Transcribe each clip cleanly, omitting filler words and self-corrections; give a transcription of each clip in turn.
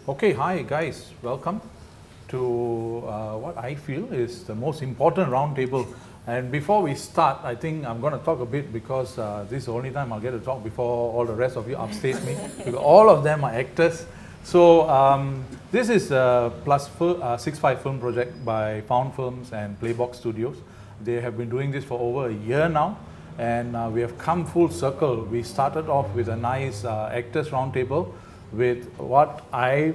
Okay, hi guys, welcome to what I feel is the most important roundtable. And before we start, I think I'm going to talk a bit because this is the only time I'll get to talk before all the rest of you upstage me, because all of them are actors. So this is a +65 film project by FoundFilms and Playbox Studios. They have been doing this for over a year now, and we have come full circle. We started off with a nice actors roundtable with what I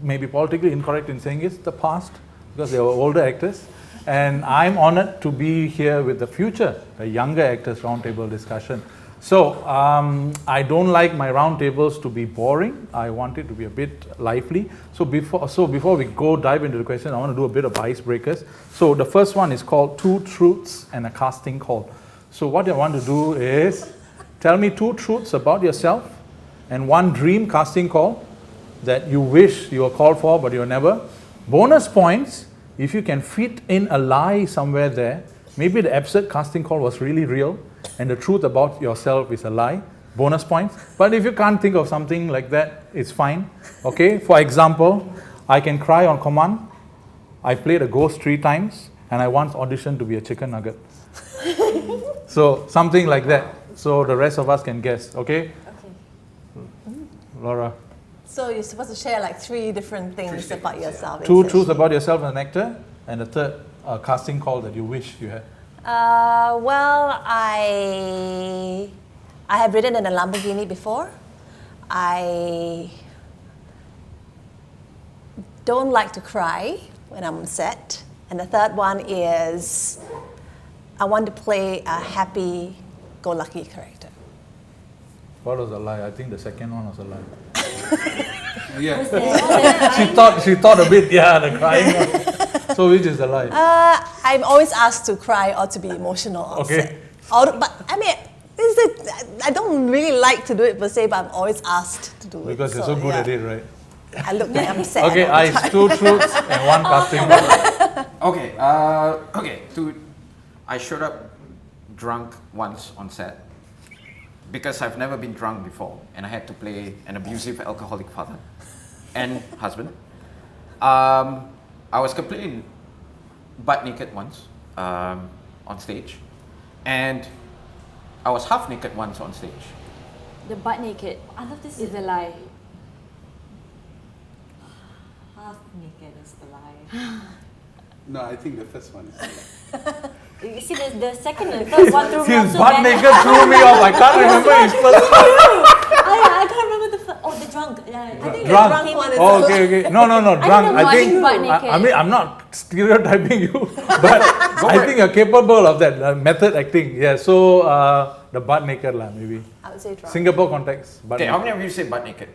may be politically incorrect in saying is the past, because they were older actors. And I'm honored to be here with the future, the younger actors roundtable discussion. So I don't like my roundtables to be boring. I want it to be a bit lively. So before we go dive into the question, I want to do a bit of icebreakers. So the first one is called Two Truths and a Casting Call. So what I want to do is tell me 2 truths about yourself and 1 dream casting call that you wish you were called for but you were never. Bonus points if you can fit in a lie somewhere there. Maybe the absurd casting call was really real and the truth about yourself is a lie. Bonus points. But if you can't think of something like that, it's fine. Okay, for example, I can cry on command. I played a ghost 3 times and I once auditioned to be a chicken nugget. So something like that. So the rest of us can guess. Okay? Laura. So you're supposed to share like 3 different things about yourself. 2 truths about yourself as an actor, and the third casting call that you wish you had. Well, I have ridden in a Lamborghini before. I don't like to cry when I'm on set. And the third one is I want to play a happy-go-lucky character. What was a lie? I think the second one was a lie. Yeah. She thought a bit, the crying one. So which is the lie? I'm always asked to cry or to be emotional on set. But I mean, I don't really like to do it per se, but I'm always asked to do it. Because you're so good at it, right? I look like I'm sad. Okay, Ice, 2 truths and 1 casting call. Okay, I showed up drunk once on set because I've never been drunk before and I had to play an abusive alcoholic father and husband. I was completely butt naked once on stage, and I was half naked once on stage. The butt naked, I love this, is a lie. Half naked is the lie. No, I think the first one is You see, the second and third one threw me off His so butt bad. naked threw me off. I can't remember his first one. I can't remember the first. Oh, the drunk. Yeah, I think Drunk. the drunk one is. Oh, okay. No, drunk. I think butt naked. I mean, I'm not stereotyping you, but I think you're capable of that method acting. Yeah. So the butt naked lah, maybe. I would say drunk. Singapore context. Okay, how many of you say butt naked?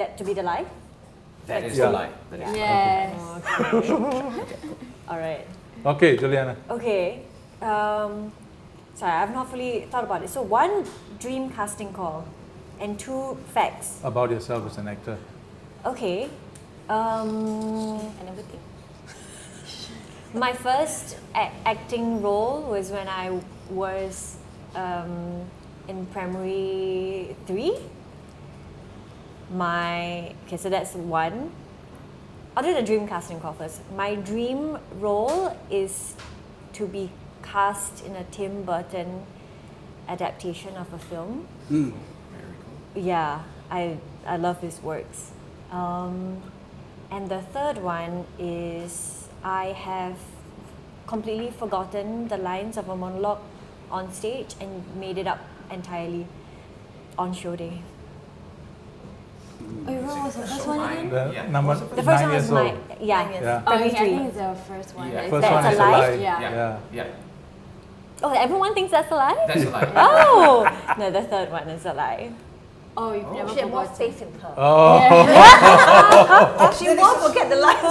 That to be the lie? That is the lie. That is Yes. Okay. All right. Okay, Juliana. Okay. Sorry, I've not fully thought about it. So 1 dream casting call and 2 facts. About yourself as an actor. Okay. I never think. My first acting role was when I was in primary 3. So that's 1. I'll do the dream casting call first. My dream role is to be cast in a Tim Burton adaptation of a film. very cool. Yeah, I love his works. And the third one is I have completely forgotten the lines of a monologue on stage and made it up entirely on show day. Oh, what was the first one again? The first 9 one years was old. yeah. Oh, Primary okay, I 3. think it's the first one. Yeah. First That's one a is a lie? lie. Yeah. Oh, everyone thinks that's a lie? That's a lie. Oh! No, the third one is a lie. Oh, you've never She had more forgotten. faith in her. Oh. She won't forget the lines.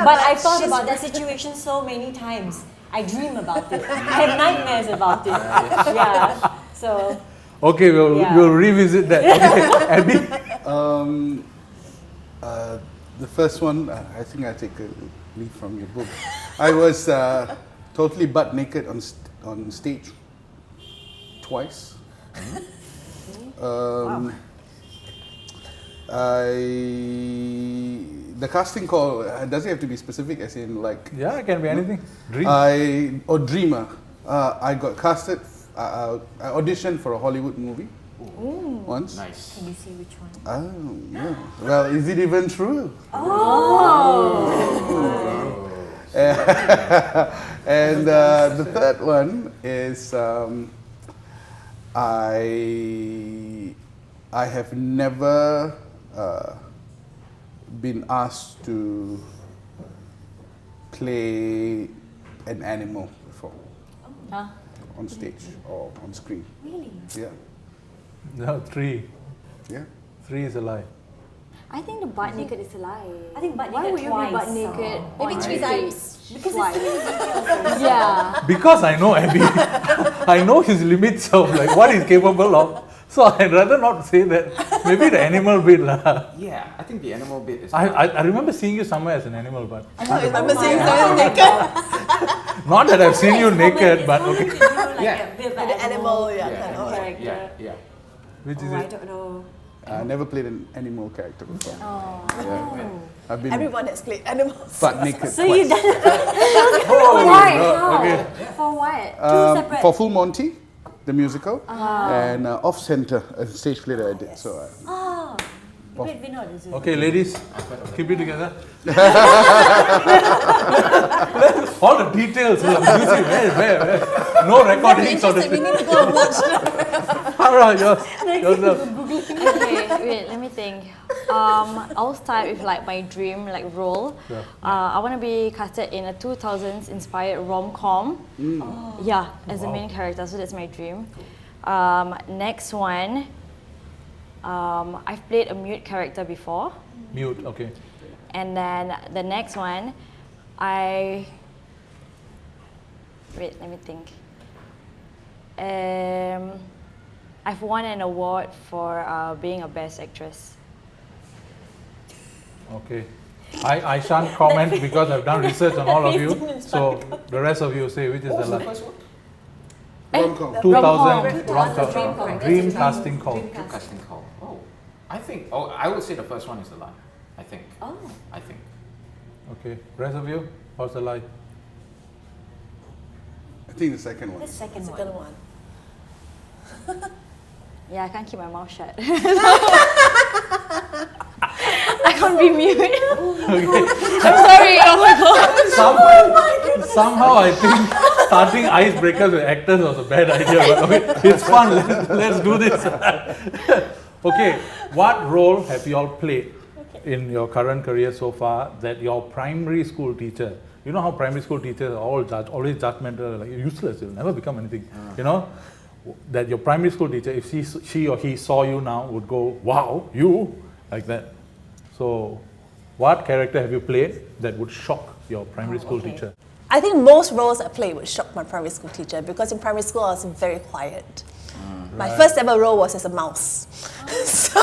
But I thought she's about that situation so many times. I dream about it. I have nightmares about it. Yeah. So. Okay, we'll revisit that. Okay, Ebi. the first one. I think I take a leaf from your book. I was totally butt naked on stage twice. The casting call, does it have to be specific as in like... Yeah, it can be anything. Dream. Dreamer. I got casted, I auditioned for a Hollywood movie once. Nice. Can you see which one? Oh, yeah. Well, is it even true? And the third one is I have never been asked to play an animal before on stage or on screen. Really? Yeah, No, 3. yeah. 3 is a lie. I think the butt naked is a lie. I think butt Why naked would you twice. be butt naked? Maybe on 3 stage? times. Because it's yeah. Because I know Ebi. I know his limits of like what he's capable of. So I'd rather not say that. Maybe the animal bit lah. Yeah, I think the animal bit is. I remember seeing you somewhere as an animal, but I remember seeing someone naked. not that I've seen you naked, but okay. Yeah. A bit of Like the animal, kind of. character. Yeah. Which is I it? don't know. I never played an animal character before. Yeah. I've been Everyone has played animals. butt naked So you twice. done Why? no, How? okay. For what? separate. For Full Monty, the musical, and Off Center, a stage play that I did. So You played Vinod as well. Okay, ladies, keep it together. All the details. Where? No recording. Interesting, we need to go and watch. Farah, yourself. Okay, wait, let me think. I'll start with like my dream role. Yeah. I want to be casted in a 2000s inspired rom-com. Yeah, as the main character, so that's my dream. Next one, I've played a mute character before. Mute, okay. And then the next one, wait, let me think. I've won an award for being a best actress. Okay. I shan't comment because I've done research on all of you. So the rest of you say which is the lie. rom-com. 2000 Rom-com. Dream casting call. Dream casting call. Oh, I think. Oh, I would say the first one is the lie. I think. Oh. I think. Okay. Rest of you, what's the lie? I think the second one. The second Second one. one. Yeah, I can't keep my mouth shut. I can't be mute. I'm sorry. Oh my god. Somehow I think starting icebreakers with actors was a bad idea, but okay, it's fun. Let's do this. Okay, what role have you all played in your current career so far that your primary school teacher? You know how primary school teachers are always judgmental, like useless. You'll never become anything. You know that your primary school teacher, if she or he saw you now, would go, "Wow, you," like that. So, what character have you played that would shock your primary school teacher? I think most roles I played would shock my primary school teacher because in primary school I was very quiet. My first ever role was as a mouse. So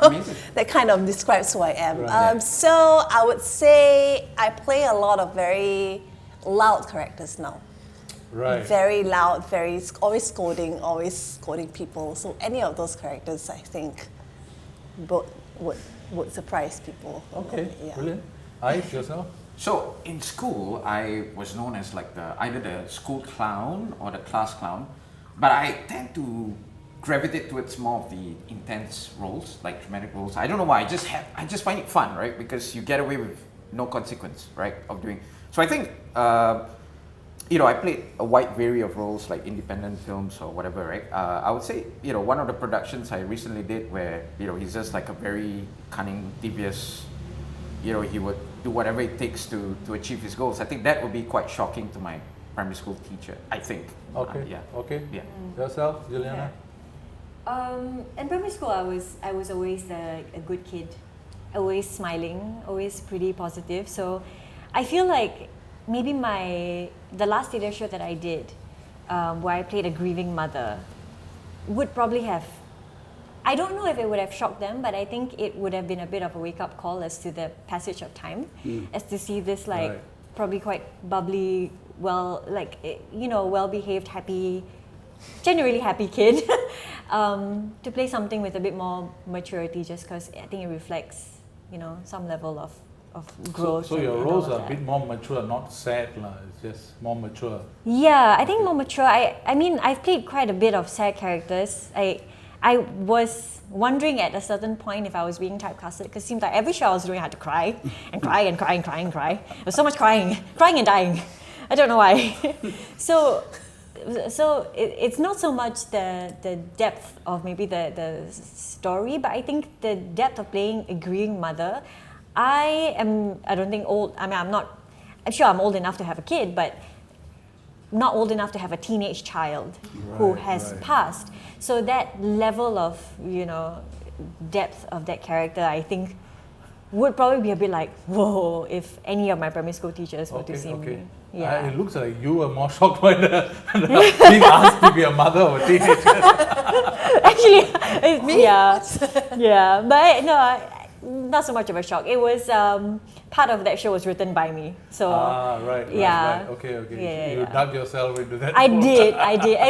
Amazing. that kind of describes who I am. Right. So I would say I play a lot of very loud characters now. Right. Very loud, always scolding people. So any of those characters I think would surprise people. Okay, Yeah. brilliant. Aish, yourself? So in school, I was known as like either the school clown or the class clown, but I tend to gravitate towards more of the intense roles, like dramatic roles. I don't know why. I just find it fun, right? Because you get away with no consequence, right, of doing. So I think I played a wide variety of roles, like independent films or whatever, right? I would say one of the productions I recently did where he's just like a very cunning, devious. He would do whatever it takes to achieve his goals. I think that would be quite shocking to my primary school teacher, I think. Okay. Yeah. Okay. Yeah. Yourself, Juliana? In primary school, I was always a good kid, always smiling, always pretty positive. So I feel like maybe the last theatre show that I did, where I played a grieving mother, would probably have. I don't know if it would have shocked them, but I think it would have been a bit of a wake-up call as to the passage of time, as to see this Right. probably quite bubbly, well-behaved, happy, generally happy kid, to play something with a bit more maturity, just because I think it reflects, some level of growth. So your and roles all of are a that. bit more mature, not sad lah. It's just more mature. Yeah, I think more mature. I mean, I've played quite a bit of sad characters. I was wondering at a certain point if I was being typecasted, because it seemed like every show I was doing I had to cry and cry and cry and cry and cry. There was so much crying and dying. I don't know why. So it's not so much the depth of maybe the story, but I think the depth of playing a grieving mother. I don't think old. I mean, I'm sure I'm old enough to have a kid, but not old enough to have a teenage child who has passed. So that level of, depth of that character, I think, would probably be a bit like, whoa, if any of my primary school teachers were to see me. Yeah. It looks like you were more shocked by the being asked to be a mother of a teenager. Actually, yeah. But no, not so much of a shock. It was part of that show was written by me. So right. Okay. Yeah, You dug yourself into that. I role. did,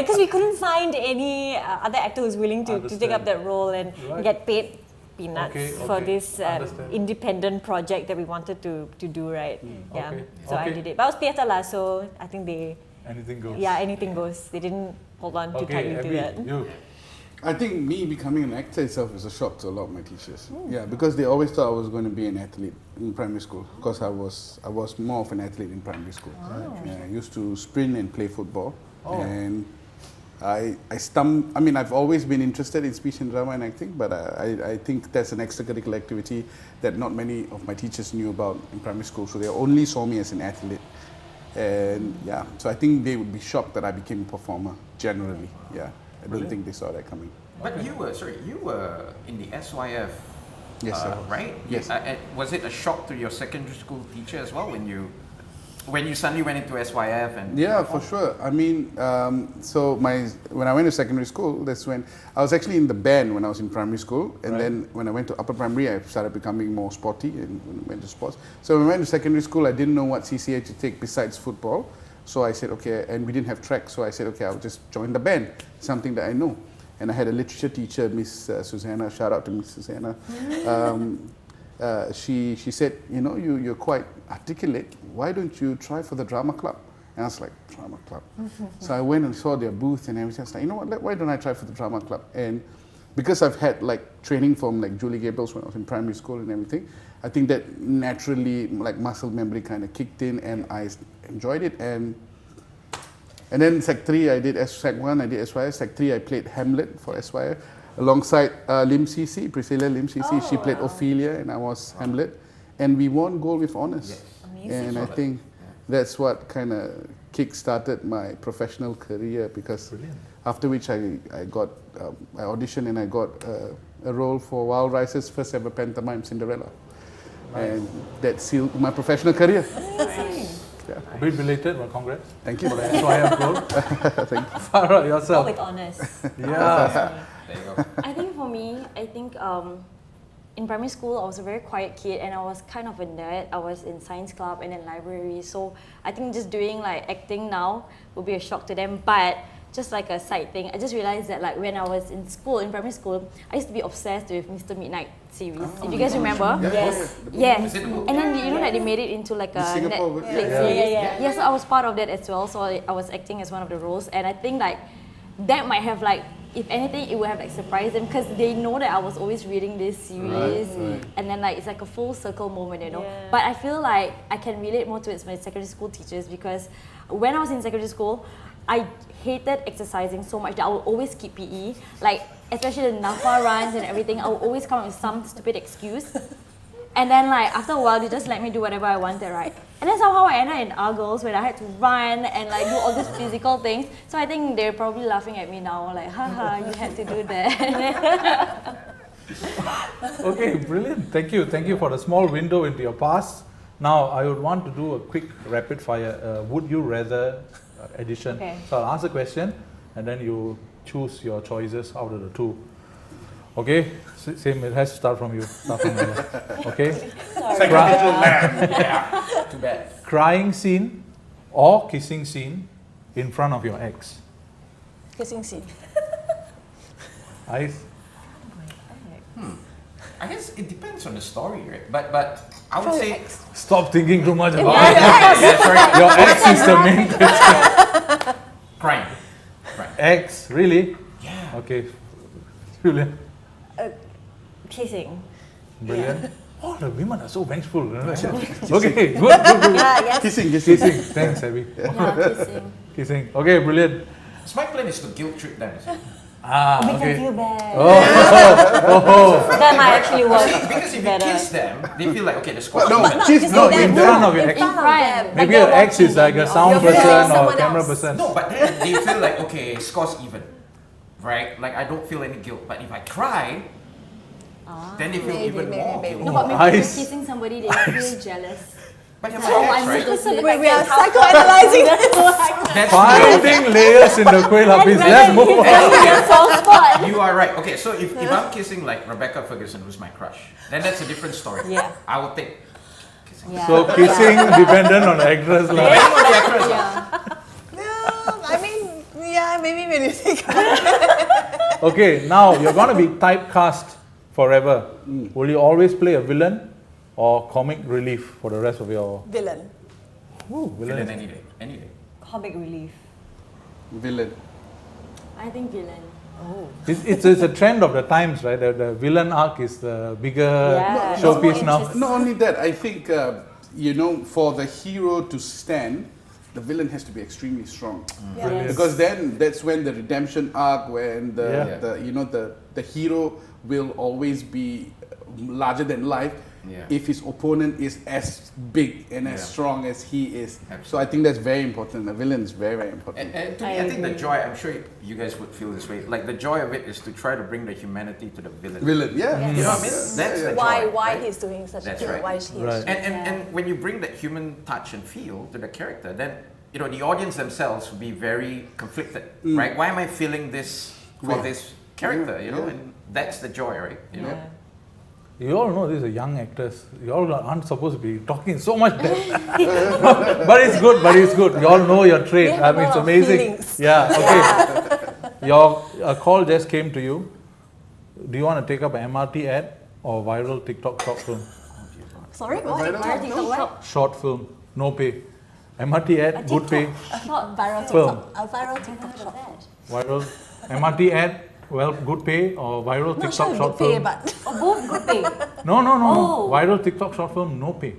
because we couldn't find any other actor who's willing to take up Understand. that role and get paid peanuts for this Understand. independent project that we wanted to do, right? Yeah. Okay. So I did it. But I was theatre lah, so I think Anything goes. anything goes. They didn't hold on too tightly to Ebi, that. you. I think me becoming an actor itself is a shock to a lot of my teachers. Yeah, because they always thought I was going to be an athlete in primary school, because I was more of an athlete in primary school. Yeah, I used to sprint and play football, and I've always been interested in speech and drama and acting, but I think that's an extracurricular activity that not many of my teachers knew about in primary school, so they only saw me as an athlete. And yeah, so I think they would be shocked that I became a performer generally. Yeah. I don't think they saw that coming. But you were in the SYF, Yes, I was. right? Yes. Was it a shock to your secondary school teacher as well when you suddenly went into SYF and? Yeah, for sure. I mean, when I went to secondary school, that's when I was actually in the band when I was in primary school, and then when I went to upper primary, I started becoming more sporty and went to sports. So when I went to secondary school, I didn't know what CCA to take besides football. So I said, okay, and we didn't have track, so I said, okay, I'll just join the band, something that I know. And I had a literature teacher, Miss Susanna, shout out to Miss Susanna. She said, you're quite articulate, why don't you try for the drama club? And I was like, drama club? So I went and saw their booth and everything. I was like, you know what, why don't I try for the drama club? And because I've had training from Julie Gabriels when I was in primary school and everything, I think that naturally muscle memory kind of kicked in, and I enjoyed it. And then Sec 3 I did Sec 1 I did SYF. Sec 3 I played Hamlet for SYF alongside Lim CC, Priscilla Lim CC. She played Ophelia and I was Hamlet, and we won gold with honors. Yes. Amazing. And I think that's what kind of kick-started my professional career, because after which I auditioned and I got a role for Wild Rice's first ever pantomime, Cinderella. And that sealed my professional career. Yeah. A bit belated, but congrats. Thank you. For the SYF goal. Thank you. Farah, All yourself. with honors. Yeah. There you go. I think for me, in primary school, I was a very quiet kid and I was kind of a nerd. I was in science club and in library. So I think just doing acting now would be a shock to them. But just like a side thing, I just realized that when I was in school, in primary school, I used to be obsessed with Mr. Midnight series. If you guys remember? Yes. Yes. Is it the book? And then that they made it into a Singapore Netflix version. series. Yeah. So I was part of that as well. So I was acting as one of the roles, and I think that might have if anything, it would have surprised them, because they know that I was always reading this series, and then it's a full circle moment, Yeah. But I feel like I can relate more to it my secondary school teachers, because when I was in secondary school, I hated exercising so much that I would always skip PE, especially the NAFA runs and everything. I would always come up with some stupid excuse. And then after a while, they just let me do whatever I wanted, right? And then somehow I ended in Argos when I had to run and do all these physical things. So I think they're probably laughing at me now, haha, you had to do that. Okay, brilliant. Thank you for the small window into your past. Now, I would want to do a quick rapid fire. Would you rather edition? Okay. So I'll ask a question, and then you choose your choices out of the two. Okay, same. It has to start from you. Okay. Sacrificial lamb. Yeah. Too bad. Crying scene or kissing scene in front of your ex. Kissing scene. I guess it depends on the story, right? But I would say Stop thinking too much about it. yeah, sorry. Your ex is the main question. Crime. Ex, really? Yeah. Okay. Julian, Kissing. brilliant. Oh, the women are so vengeful. Okay, good. Yes. Kissing. Kissing. Thanks, Ebi. Yeah, kissing. Kissing. Okay, brilliant. So my plan is to guilt trip them. Ah, Make them okay. feel bad. Oh, That might actually work Because if you better. kiss them, they feel like, okay, the score's No, even. kiss no, them. in front of your ex. In front. Maybe your ex is like a sound You're person facing or someone camera else. person. No, but then they feel like, okay, score's even. Right? Like, I don't feel any guilt. But if I cry, then they feel even more guilty. No, but maybe Nice. you're kissing somebody, they feel jealous. But you're So my I'm ex, right? supposed to We are psychoanalyzing this. That's Finding layers in the kueh lapis. Let's move on. soft spot. You are right. Okay, so if I'm kissing like Rebecca Ferguson, who's my crush, then that's a different story. Yeah. I will take kissing. Yeah. So kissing dependent on actress. Like. Depending on the actress. No, I mean, yeah, maybe when you think Okay, now you're going to be typecast forever. Will you always play a villain or comic relief for the rest of your... villain. Ooh, Villain villain. any day. Any day. Comic relief. Villain. I think villain. It's a trend of the times, right? The villain arc is the bigger Yeah. showpiece It's more now. interesting. Not only that, I think, for the hero to stand, the villain has to be extremely strong. Yeah. Yes. Because then that's when the redemption arc, when Yeah. the hero will always be larger than life Yeah. if his opponent is as big and as Yeah. strong as he is. Absolutely. So I think that's very important. The villain is very, very important. And to me, I think the joy, I'm sure you guys would feel this way, like the joy of it is to try to bring the humanity to the villain. Villain, yeah. Yes. You know what I mean? That's the joy. Why right? he's doing such That's a thing? right. Why is he? Right. And when you bring that human touch and feel to the character, then the audience themselves will be very conflicted, right? Why am I feeling this for Yeah. this character? Yeah, You know, yeah. and that's the joy, right? You know? Yeah. You all know this is a young actress. You all aren't supposed to be talking so much depth. But it's good. You all know your trade. We have I a mean, it's lot of amazing. feelings. Yeah, okay. A call just came to you. Do you want to take up an MRT ad or viral TikTok short film? Sorry, what? What? Short film, no pay. MRT ad, good pay. Viral Film. TikTok. A viral TikTok shop. Viral MRT ad, well, good pay or viral Not TikTok sure short good pay, film? but Oh, both good pay. No. Oh. Viral TikTok short film, no pay.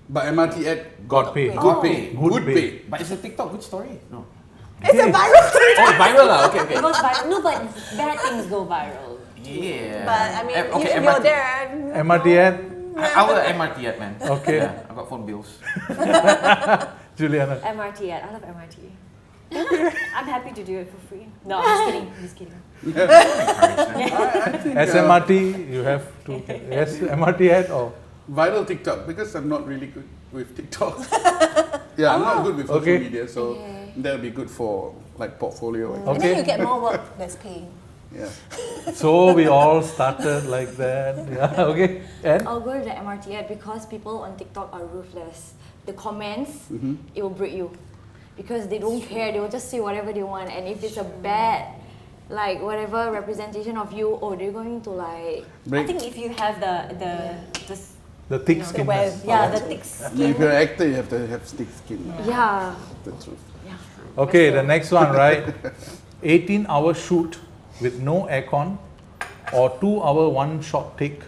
But MRT ad, Got pay. good pay. Good Good pay. pay. But is a TikTok good story? No. it's a viral TikTok. Oh, viral lah. Okay. It goes viral. No, but bad things go viral. Yeah. But I mean, Okay, if you're MRT. there, MRT ad, I will MRT ad, man. Okay. Yeah, I got phone bills. Juliana. MRT ad. I love MRT. I'm happy to do it for free. No, I'm just kidding. I think, SMRT, you have to. Yes, MRT ad or. viral TikTok, because I'm not really good with TikTok. Yeah, I'm not good with social Okay. media, so that'll be good for like portfolio. and Okay. then you get more work that's paying. Yeah. So we all started like that. Yeah, okay. And I'll go to the MRT ad because people on TikTok are ruthless. The comments, it will break you. Because they don't care, they will just say whatever they want. And if it's a bad, like whatever representation of you, they're going to like, I think if you have the thick The skin. web. yeah, the thick If skin. you're an actor, you have to have thick skin. Yeah. The truth. Okay, the next one, right? 18-hour shoot with no aircon or 2-hour one-shot take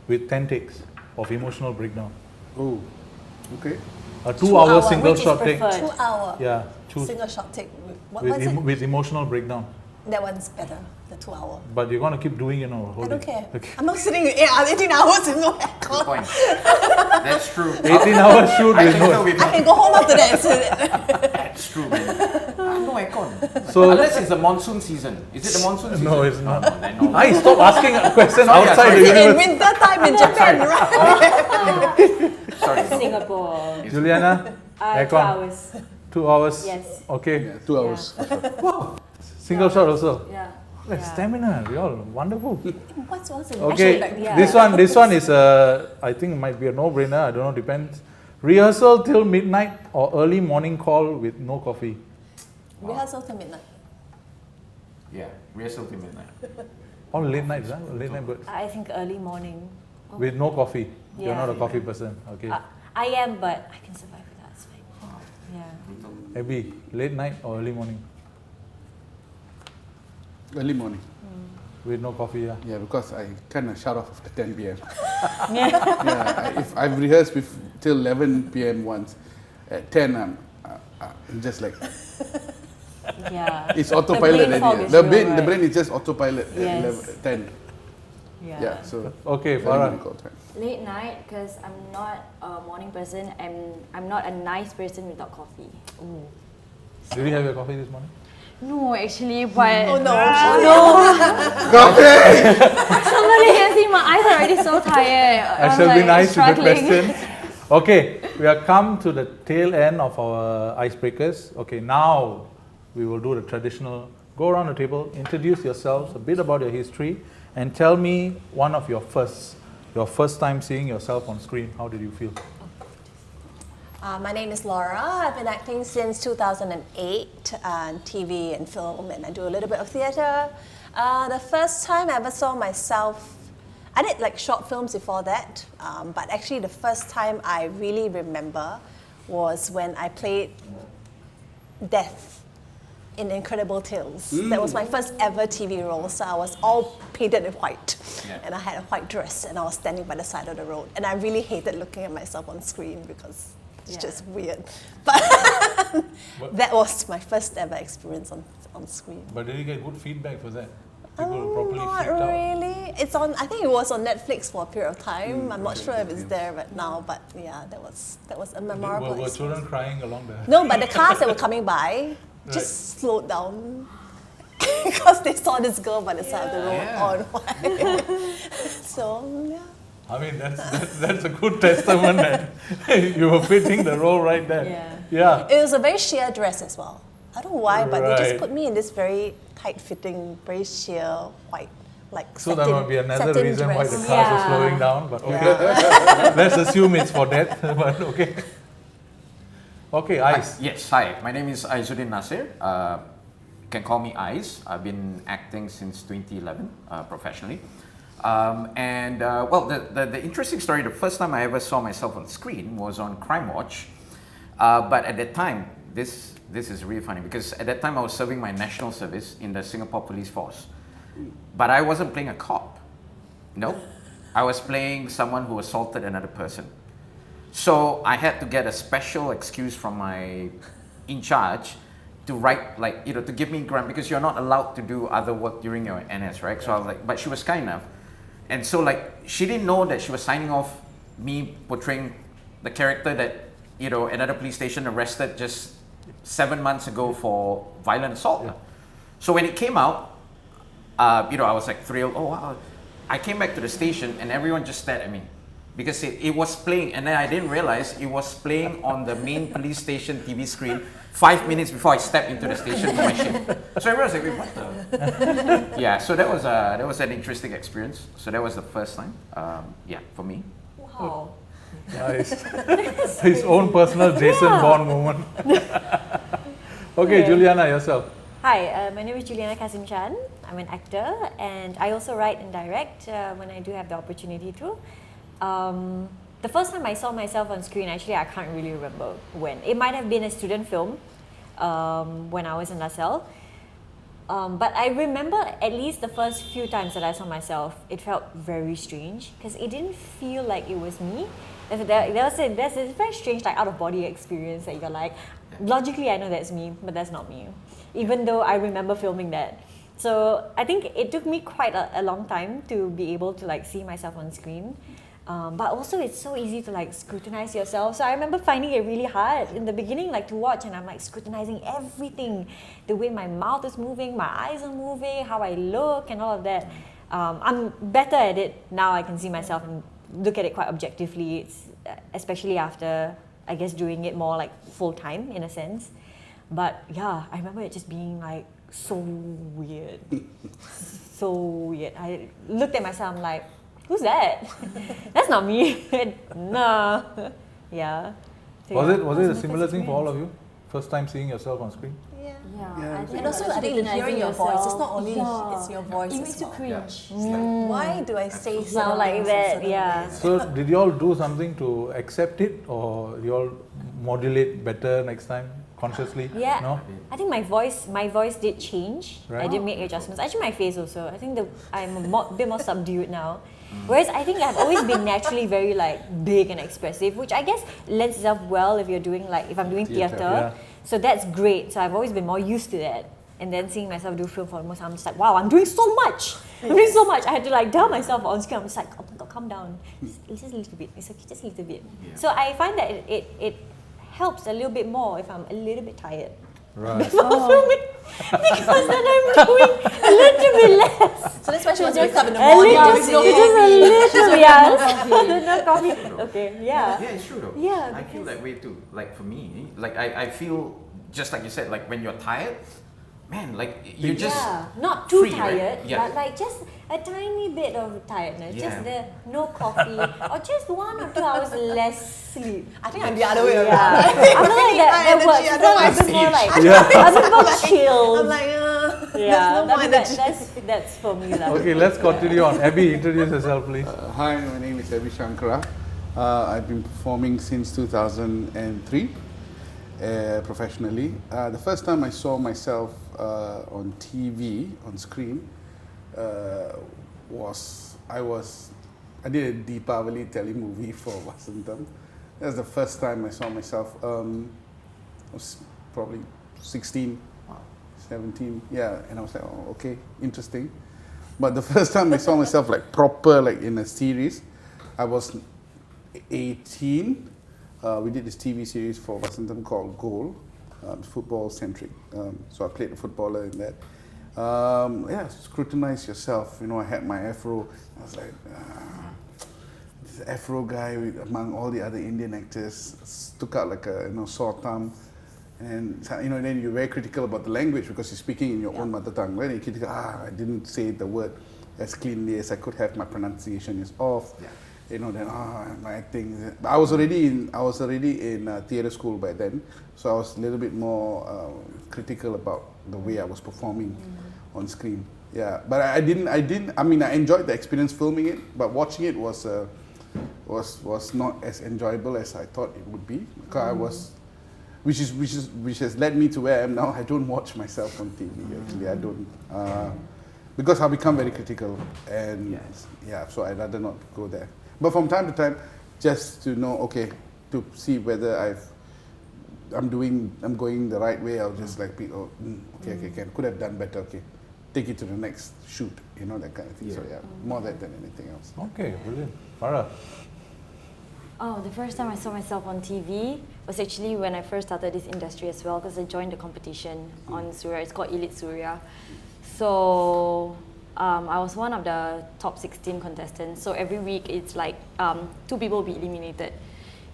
with 10 takes of emotional breakdown. Oh, okay. A 2-hour single which is shot take. preferred? 2 hour Yeah, choose single shot take. What with, was it? with emotional breakdown. That one's better. The 2 hour. But you're gonna keep doing it, no? I don't care. Okay. I'm not sitting 18 hours in no Good aircon. point. That's true. 18-hour shoot I with can no. tell with I can go home after that. That's true, man. No aircon. So- Unless it's the monsoon season. Is it the monsoon season? No, it's not. Oh, then no. I stop asking a question Sorry, outside sorry. the in universe. winter time in Japan, right? Sorry. Singapore. Juliana, 2 aircon. hours. 2 hours. Yes. Okay. Yeah, 2 hours. Single shot also. Yeah. Well, stamina, we all wonderful. What's the Okay, this one is I think it might be a no-brainer. I don't know, depends. Rehearsal till midnight or early morning call with no coffee. Rehearsal till midnight. Yeah, rehearsal till midnight. All late nights, huh? Late night birds. I think early morning. With no coffee. You're Yeah. not a coffee person. Okay. I am, but I can survive without. It's fine. Yeah. Ebi, late night or early morning? Early morning. With no coffee, yeah. Yeah, because I kind of shut off after 10 p.m. If I've rehearsed till 11 p.m. once, at 10 I'm just like, Yeah. it's autopilot brain fog already. is The real, brain, the right? brain is just autopilot at Yes. 11, 10. Yeah. Yeah, so Okay, early Farah. morning call time. Late night because I'm not a morning person and I'm not a nice person without coffee. Did you have your coffee this morning? No, actually, but Oh no. somebody can see my eyes are already so tired. I shall be nice with the questions. Okay, we have come to the tail end of our icebreakers. Okay, now we will do the traditional go around the table, introduce yourselves, a bit about your history, and tell me one of your first time seeing yourself on screen. How did you feel? My name is Laura. I've been acting since 2008 on TV and film, and I do a little bit of theatre. The first time I ever saw myself, I did like short films before that, but actually the first time I really remember was when I played Death in Incredible Tales. That was my first ever TV role, so I was all painted in white. Yeah. And I had a white dress, and I was standing by the side of the road. And I really hated looking at myself on screen because it's just weird. But that was my first ever experience on screen. But did you get good feedback for that? People were properly Not freaked out. really. It's on. I think it was on Netflix for a period of time. I'm not sure if it's there right now, but yeah, that was a memorable Were experience. children crying along the... No, but the cars that were coming by just slowed down because they saw this girl by the side of the road Yeah. on white. So yeah. I mean, that's a good testament that you were fitting the role right there. Yeah. It was a very sheer dress as well. I don't know why, but they Right. just put me in this very tight-fitting, very sheer white, like So there satin, might be another satin reason why dress. the cars are slowing down, but okay. Let's assume it's for that, but okay. Okay, Ice. Yes, hi. My name is Aizuddiin Nasser. You can call me Aiz. I've been acting since 2011 professionally. Well, the interesting story, the first time I ever saw myself on screen was on Crime Watch. But at that time, this is really funny because at that time I was serving my national service in the Singapore Police Force. But I wasn't playing a cop. No, I was playing someone who assaulted another person. So I had to get a special excuse from my in charge to write, like, to give me grant because you're not allowed to do other work during your NS, right? So I was like, but she was kind enough. And so like, she didn't know that she was signing off me portraying the character that, another police station arrested just 7 months ago for violent assault. Yeah. So when it came out, I was like thrilled. Oh wow! I came back to the station and everyone just stared at me because it was playing, and then I didn't realize it was playing on the main police station TV screen 5 minutes before I stepped into the station for my shift. So everyone was like, "Wait, what the?" Yeah. So that was an interesting experience. So that was the first time. For me. Wow. Nice. His own personal Jason Bourne moment. Okay, Juliana, yourself. Hi, my name is Juliana Kassim. I'm an actor and I also write and direct when I do have the opportunity to. The first time I saw myself on screen, actually, I can't really remember when. It might have been a student film when I was in LaSalle. But I remember at least the first few times that I saw myself, it felt very strange because it didn't feel like it was me. There's this very strange, like, out-of-body experience that you're like, logically I know that's me, but that's not me. Even though I remember filming that. So I think it took me quite a long time to be able to like see myself on screen. But also it's so easy to like scrutinize yourself. So I remember finding it really hard in the beginning, like to watch, and I'm like scrutinizing everything. The way my mouth is moving, my eyes are moving, how I look and all of that. I'm better at it now. I can see myself and look at it quite objectively. It's, especially after, I guess, doing it more like full time in a sense. But yeah, I remember it just being like so weird. So weird. I looked at myself, I'm like, who's that? That's not me. No. Yeah. So Was yeah, it that a my similar first thing for all of experience. you? First time seeing yourself on screen? Yeah. Yeah. I think And also, I think hearing your voice, it's not only it's your voice It as makes you well. cringe. It's like, why do I say Sound certain like things in that, certain yeah. ways? So did you all do something to accept it, or you all modulate better next time consciously? Yeah, No? I think my voice did change. Right. I did make adjustments. Actually, my face also. I think I'm a bit more subdued now. Whereas I think I've always been naturally very like big and expressive, which I guess lends itself well if you're doing like if I'm doing theatre. Yeah. So that's great. So I've always been more used to that. And then seeing myself do film for almost, I'm just like, wow, I'm doing so much. I'm doing so much. I had to like tell myself on screen. I'm just like, oh my god, calm down. Just a little bit. It's okay, just a little bit. Yeah. So I find that it helps a little bit more if I'm a little bit tired. Right. Before filming, because then I'm doing a little bit less. So that's why she wants to wake up in the A morning. little, with no just a coffee. little, yes. No coffee. Okay, yeah. Yeah, it's true though. Yeah, I feel because- that way too. Like for me, like I feel just like you said, like when you're tired, man, like you just Yeah, not too free, tired, right? Yeah. but like just a tiny bit of tiredness. Yeah. Just the no coffee or just 1 or 2 hours less sleep. I think I'm the other way Yeah, around. I feel like that energy, works. I I don't feel like like I'm more like Yeah. I'm more chill. I'm like, Yeah, there's no more energy. that's for me lah. Okay, let's continue on. Ebi, introduce yourself, please. Hi, my name is Ebi Shankara. I've been performing since 2003 professionally. The first time I saw myself on TV, on screen, I did a Deepavali telemovie for Vasantham. That's the first time I saw myself. I was probably 16, 17, yeah, and I was like, oh, okay, interesting. But the first time I saw myself like proper, like in a series, I was 18. We did this TV series for Vasantham called Goal, football centric. So I played a footballer in that. Yeah, scrutinize yourself. You know, I had my afro. I was like, this afro guy among all the other Indian actors stuck out like a sore thumb. And then you're very critical about the language because you're speaking in your own mother tongue. Right? You're critical. I didn't say the word as cleanly as I could have. My pronunciation is off. Yeah. My acting. I was already in theatre school by then, so I was a little bit more critical about the way I was performing on screen. Yeah, but I didn't. I mean, I enjoyed the experience filming it, but watching it was not as enjoyable as I thought it would be. Because I was, which has led me to where I am now. I don't watch myself on TV. Actually, I don't. Because I'll become very critical, and so I'd rather not go there. But from time to time, just to know, okay, to see whether I'm going the right way. I'll just like, could have done better. Okay, take it to the next shoot. That kind of thing. Yeah. So more that than anything else. Okay, brilliant. Farah. Oh, the first time I saw myself on TV was actually when I first started this industry as well, because I joined the competition on Surya. It's called Elite Surya. So I was one of the top 16 contestants. So every week it's like 2 people will be eliminated.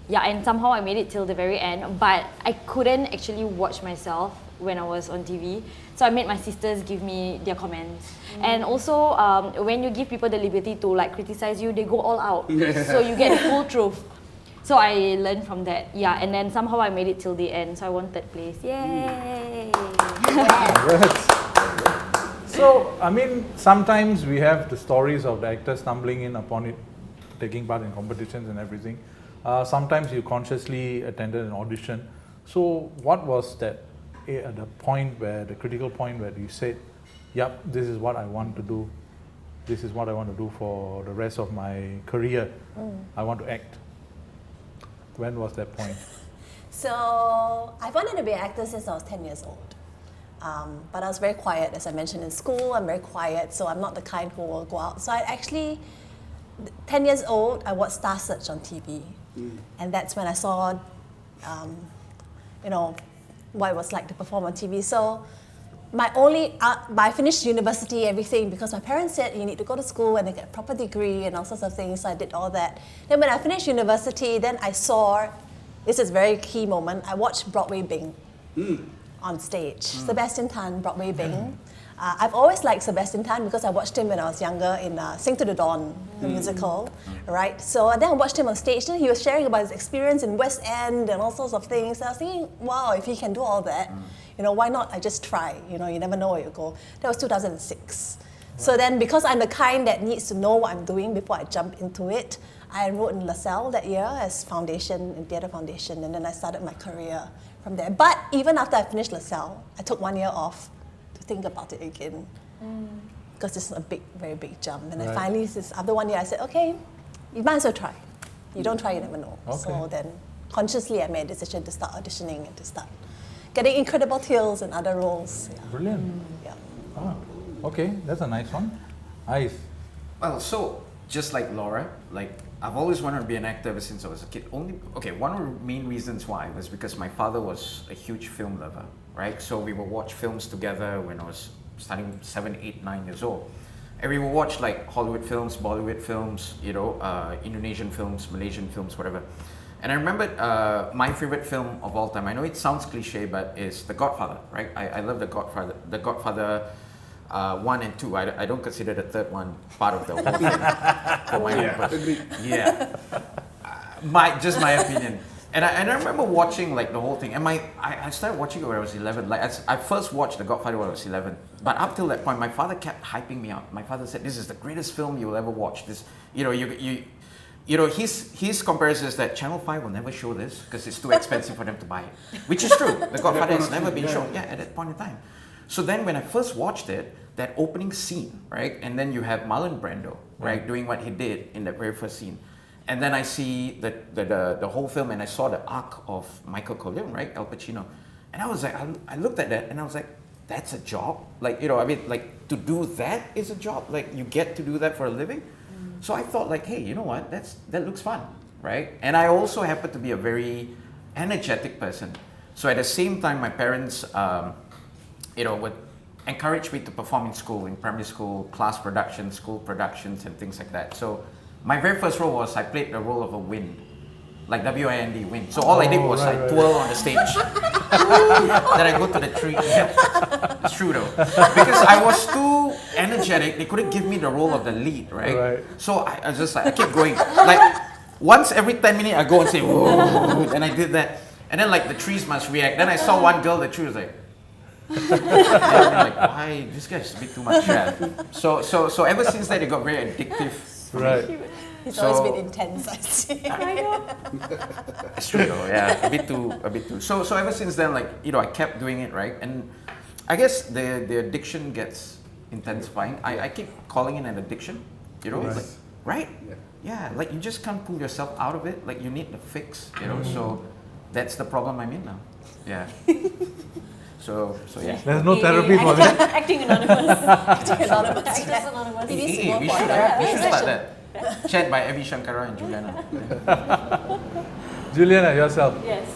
Yeah, and somehow I made it till the very end, but I couldn't actually watch myself when I was on TV. So I made my sisters give me their comments. And also, when you give people the liberty to like criticize you, they go all out. So you get the full truth. So I learned from that. Yeah, and then somehow I made it till the end. So I won 3rd place. Yay! So, I mean, sometimes we have the stories of the actors stumbling in upon it, taking part in competitions and everything. Sometimes you consciously attended an audition. So, what was that the critical point where you said, yep, this is what I want to do. This is what I want to do for the rest of my career. I want to act. When was that point? So I wanted to be an actor since I was 10 years old. But I was very quiet, as I mentioned in school. I'm very quiet, so I'm not the kind who will go out. So I actually, 10 years old, I watched Star Search on TV. And that's when I saw, what it was like to perform on TV. So I finished university, everything, because my parents said you need to go to school and get a proper degree and all sorts of things. So I did all that. Then when I finished university, then I saw, this is a very key moment, I watched Broadway Bing on stage. Sebastian Tan, Broadway Bing. I've always liked Sebastian Tan because I watched him when I was younger in Sing to the Dawn, the musical, right? So then I watched him on stage, and he was sharing about his experience in West End and all sorts of things. And I was thinking, wow, if he can do all that, why not I just try? You never know where you go. That was 2006. So then, because I'm the kind that needs to know what I'm doing before I jump into it, I enrolled in LaSalle that year as foundation, in theatre foundation, and then I started my career from there. But even after I finished LaSalle, I took 1 year off to think about it again, because it's a very big jump. And then finally, after 1 year, I said, okay, you might as well try. You don't try, you never know. Okay. So then, consciously, I made a decision to start auditioning and to start getting Incredible Tales and other roles. Yeah. Brilliant. Yeah. Ah, okay, that's a nice one. Nice. Well, so just like Laura, like I've always wanted to be an actor ever since I was a kid. One of the main reasons why was because my father was a huge film lover, right? So we would watch films together when I was starting 7, 8, 9 years old. And we would watch like Hollywood films, Bollywood films, Indonesian films, Malaysian films, whatever. And I remember my favorite film of all time, I know it sounds cliche, but is The Godfather, right? I love The Godfather. The Godfather 1 and 2. I don't consider the third one part of the whole thing. For my own person. Yeah. Just my opinion. And I remember watching like the whole thing. And I started watching it when I was 11. Like I first watched The Godfather when I was 11. But up till that point, my father kept hyping me up. My father said, "This is the greatest film you will ever watch. This, his comparison is that Channel 5 will never show this because it's too expensive for them to buy it." Which is true. The Godfather has never been shown. Yeah, at that point in time. So then when I first watched it, that opening scene, right? And then you have Marlon Brando, right, doing what he did in that very first scene. And then I see the whole film, and I saw the arc of Michael Corleone, right, Al Pacino. And I was like, I looked at that and I was like, that's a job? Like, to do that is a job? Like, you get to do that for a living? So I thought like, hey, you know what, that looks fun, right? And I also happen to be a very energetic person. So at the same time, my parents, would encourage me to perform in school, in primary school, class productions, school productions, and things like that. So my very first role was I played the role of a wind, like W-I-N-D, wind. So all I did was twirl on the stage. Then I go to the tree. Yeah, it's true though. Because I was too energetic, they couldn't give me the role of the lead, right? So I was just like, I kept going. Like once every 10 minutes I go and say, whoa, and I did that. And then like the trees must react. Then I saw one girl, the tree was like, I'm like, why? This guy's a bit too much. Yeah. So ever since that, it got very addictive. Right. It's always been intense, I see. I know. It's true though, yeah, a bit too. So ever since then, like, I kept doing it, right? And I guess the addiction gets intensifying. I keep calling it an addiction, Right. like, right? Yeah, like you just can't pull yourself out of it. Like you need the fix, So that's the problem I'm in now. Yeah. So yeah. There's no therapy for that. Acting Anonymous. Acting Anonymous. Actors Anonymous. Hey, we should start that. Chat by Ebi Shankara and Juliana. Juliana, yourself. Yes.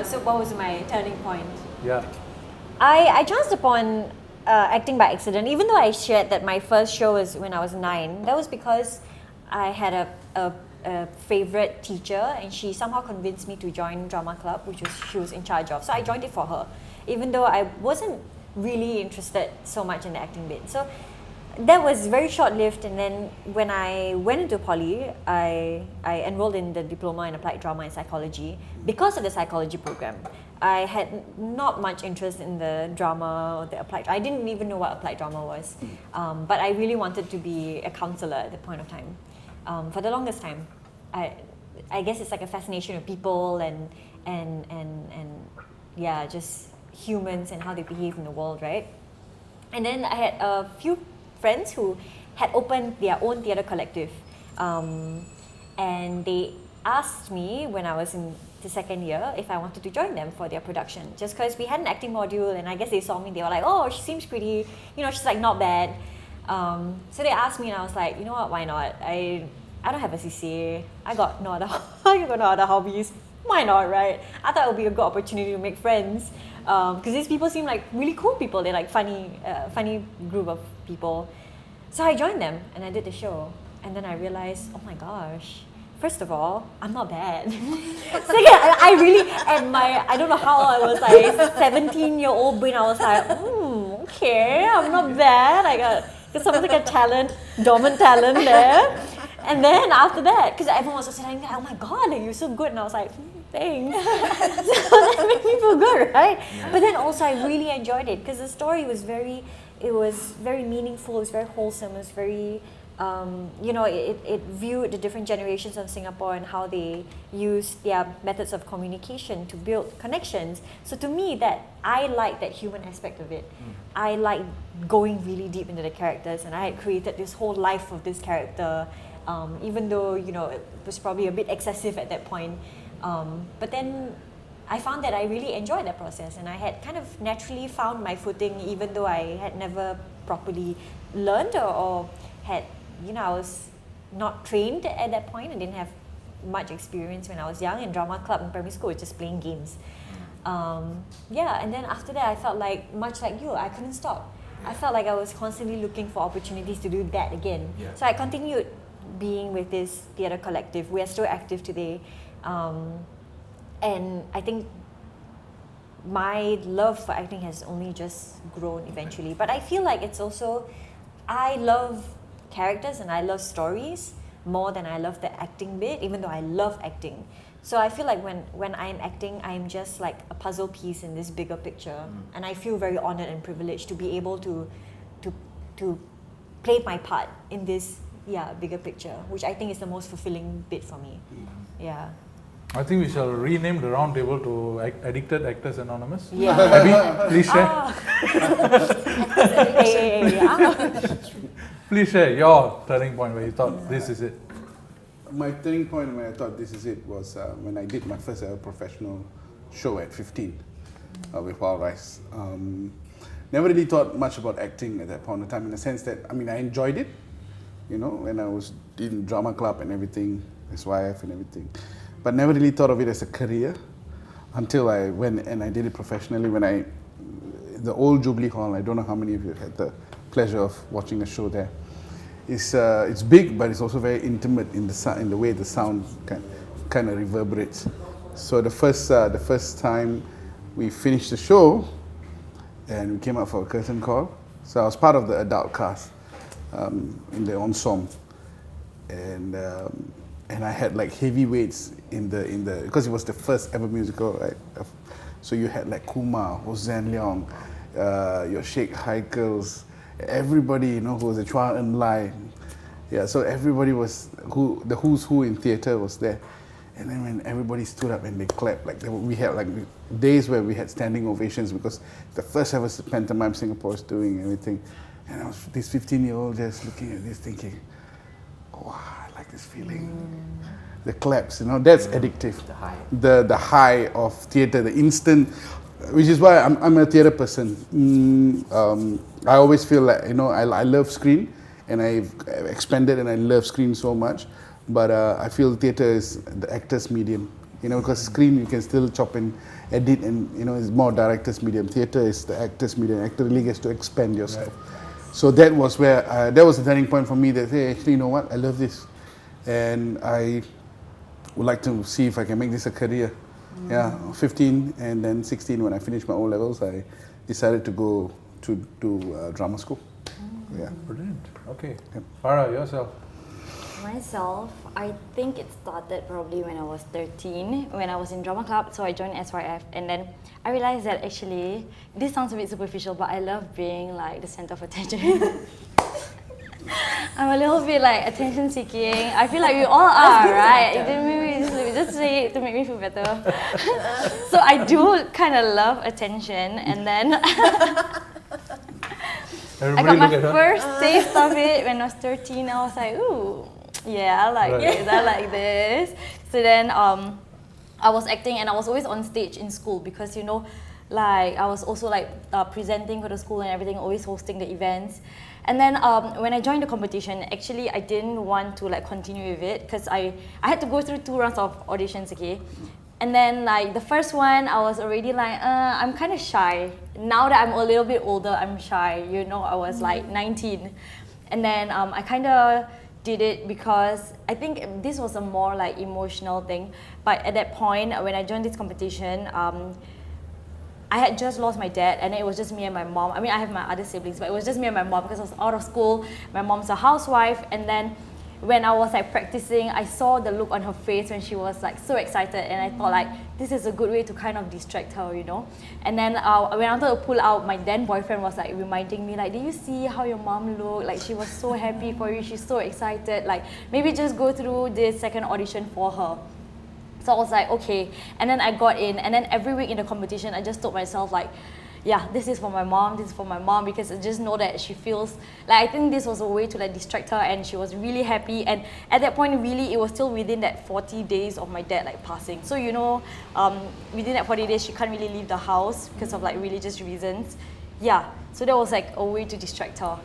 So what was my turning point? Yeah. I chanced upon acting by accident. Even though I shared that my first show was when I was 9, that was because I had a favorite teacher, and she somehow convinced me to join drama club, which she was in charge of. So I joined it for her, even though I wasn't really interested so much in the acting bit. So that was very short-lived, and then when I went into poly, I enrolled in the diploma in applied drama and psychology because of the psychology program. I had not much interest in the drama or the applied. I didn't even know what applied drama was, but I really wanted to be a counselor at the point of time. For the longest time, I guess it's like a fascination with people and yeah, just humans and how they behave in the world, right? And then I had a few friends who had opened their own theatre collective, and they asked me when I was in the second year if I wanted to join them for their production, just because we had an acting module, and I guess they saw me, they were like, oh, she seems pretty, she's like not bad. So they asked me, and I was like, you know what, why not? I don't have a CCA, I got no other hobbies, why not, right? I thought it would be a good opportunity to make friends, because these people seem like really cool people. They're like funny group of people. So I joined them and I did the show, and then I realized, oh my gosh, first of all, I'm not bad. Second, I really, at my, I don't know how I was like 17-year-old brain, I was like, okay, I'm not bad. I got something like a talent, dormant talent there. And then after that, because everyone was also saying, oh my God, like, you're so good. And I was like, thanks. So that made me feel good, right? Yeah. But then also I really enjoyed it because the story was very meaningful, it was very wholesome, it was very, it viewed the different generations of Singapore and how they use their methods of communication to build connections. So to me, that I like that human aspect of it. I like going really deep into the characters, and I had created this whole life of this character, even though, it was probably a bit excessive at that point. But then I found that I really enjoyed that process, and I had kind of naturally found my footing, even though I had never properly learned or had, I was not trained at that point. I didn't have much experience when I was young. In drama club in primary school, just playing games. And then after that, I felt like, much like you, I couldn't stop. I felt like I was constantly looking for opportunities to do that again. Yeah. So I continued being with this theatre collective. We are still active today. And I think my love for acting has only just grown eventually. But I feel like it's also, I love characters and I love stories more than I love the acting bit, even though I love acting. So I feel like when I'm acting, I'm just like a puzzle piece in this bigger picture. And I feel very honored and privileged to be able to play my part in this bigger picture, which I think is the most fulfilling bit for me. Yeah. I think we shall rename the roundtable to Addicted Actors Anonymous. Yeah. Ebi, please share. Please share your turning point where you thought this is it. My turning point when I thought this is it was when I did my first ever professional show at 15 with Wild Rice. Never really thought much about acting at that point in time, in the sense that, I enjoyed it, when I was in drama club and everything, SYF and everything. But never really thought of it as a career until I went and I did it professionally the old Jubilee Hall. I don't know how many of you had the pleasure of watching a show there. It's big, but it's also very intimate in the way the sound kind of reverberates. So the first time we finished the show, and we came out for a curtain call. So I was part of the adult cast in the ensemble, and I had like heavyweights in the because it was the first ever musical, right? So you had like Kumar, Hossein Leong, your Sheikh Haikals, everybody, who was a Chua En Lai. Yeah, so everybody was the who's who in theatre was there. And then when everybody stood up and they clapped, we had like days where we had standing ovations because the first ever pantomime Singapore was doing everything. And I was this 15-year-old just looking at this thinking, wow, I like this feeling. The claps, that's addictive. The high. The high of theatre, the instant, which is why I'm a theatre person. I always feel like, I love screen, and I've expanded and I love screen so much. But I feel theatre is the actor's medium, because screen you can still chop and edit, and it's more director's medium. Theatre is the actor's medium. Actor really gets to expand yourself. Right. So that was where that was the turning point for me. That hey, actually, you know what? I love this, and I would like to see if I can make this a career. Yeah, 15 and then 16 when I finished my O levels, I decided to go to do drama school. Yeah, brilliant. Okay, Farah, yourself. Myself, I think it started probably when I was 13, when I was in drama club, so I joined SYF, and then I realized that actually, this sounds a bit superficial, but I love being like the center of attention. I'm a little bit like attention seeking. I feel like we all are, right? Maybe just say it to make me feel better. So I do kind of love attention, and then I got my first taste of it when I was 13. I was like, ooh. Yeah, I like this, I like this. So then I was acting, and I was always on stage in school because, like I was also like presenting for the school and everything, always hosting the events. And then when I joined the competition, actually I didn't want to like continue with it because I had to go through 2 rounds of auditions, okay? And then like the first one, I was already like, I'm kind of shy. Now that I'm a little bit older, I'm shy. I was like 19. And then I kind of did it because I think this was a more like emotional thing. But at that point, when I joined this competition, I had just lost my dad, and it was just me and my mom. I mean, I have my other siblings, but it was just me and my mom because I was out of school. My mom's a housewife, and then when I was like practicing, I saw the look on her face when she was like so excited, and I thought like this is a good way to kind of distract her, you know. And then when I wanted to pull out, my then boyfriend was like reminding me like, did you see how your mom looked? Like she was so happy for you, she's so excited. Like maybe just go through this second audition for her. So I was like, okay. And then I got in, and then every week in the competition, I just told myself like, yeah, this is for my mom, this is for my mom, because I just know that she feels, like I think this was a way to like distract her, and she was really happy. And at that point, really, it was still within that 40 days of my dad like passing. So, you know, within that 40 days, she can't really leave the house because of like religious reasons. Yeah, so that was like a way to distract her.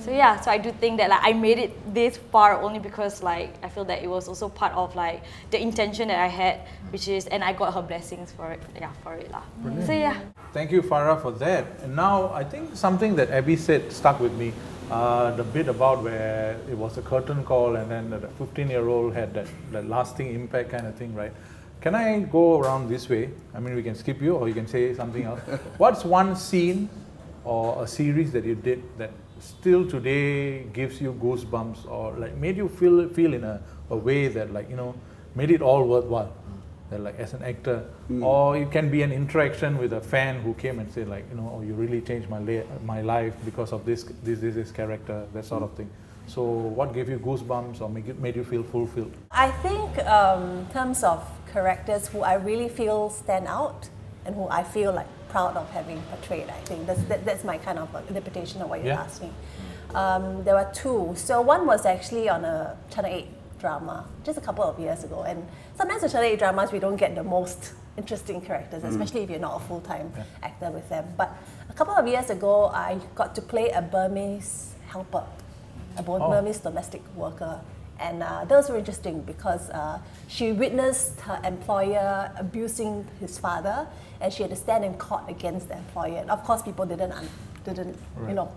So yeah, so I do think that like I made it this far only because like I feel that it was also part of like the intention that I had, which is, and I got her blessings for it. Yeah, for it lah. So yeah. Thank you, Farah, for that. And now I think something that Ebi said stuck with me. The bit about where it was a curtain call, and then the 15-year-old had that lasting impact kind of thing, right? Can I go around this way? I mean, we can skip you, or you can say something else. What's one scene or a series that you did that still today gives you goosebumps, or like made you feel in a way that, like, you know, made it all worthwhile, that like as an actor? Or it can be an interaction with a fan who came and said, like, you know, oh, you really changed my life because of this character, that sort of thing. So what gave you goosebumps or made you feel fulfilled? I think in terms of characters who I really feel stand out and who I feel like proud of having portrayed, I think that's my kind of interpretation of what you're asking. There were two. So one was actually on a Channel 8 drama just a couple of years ago, and sometimes in Channel 8 dramas we don't get the most interesting characters, especially if you're not a full-time actor with them. But a couple of years ago, I got to play a Burmese helper, a Burmese domestic worker. And those were interesting because she witnessed her employer abusing his father, and she had to stand in court against the employer. And of course, people didn't you know,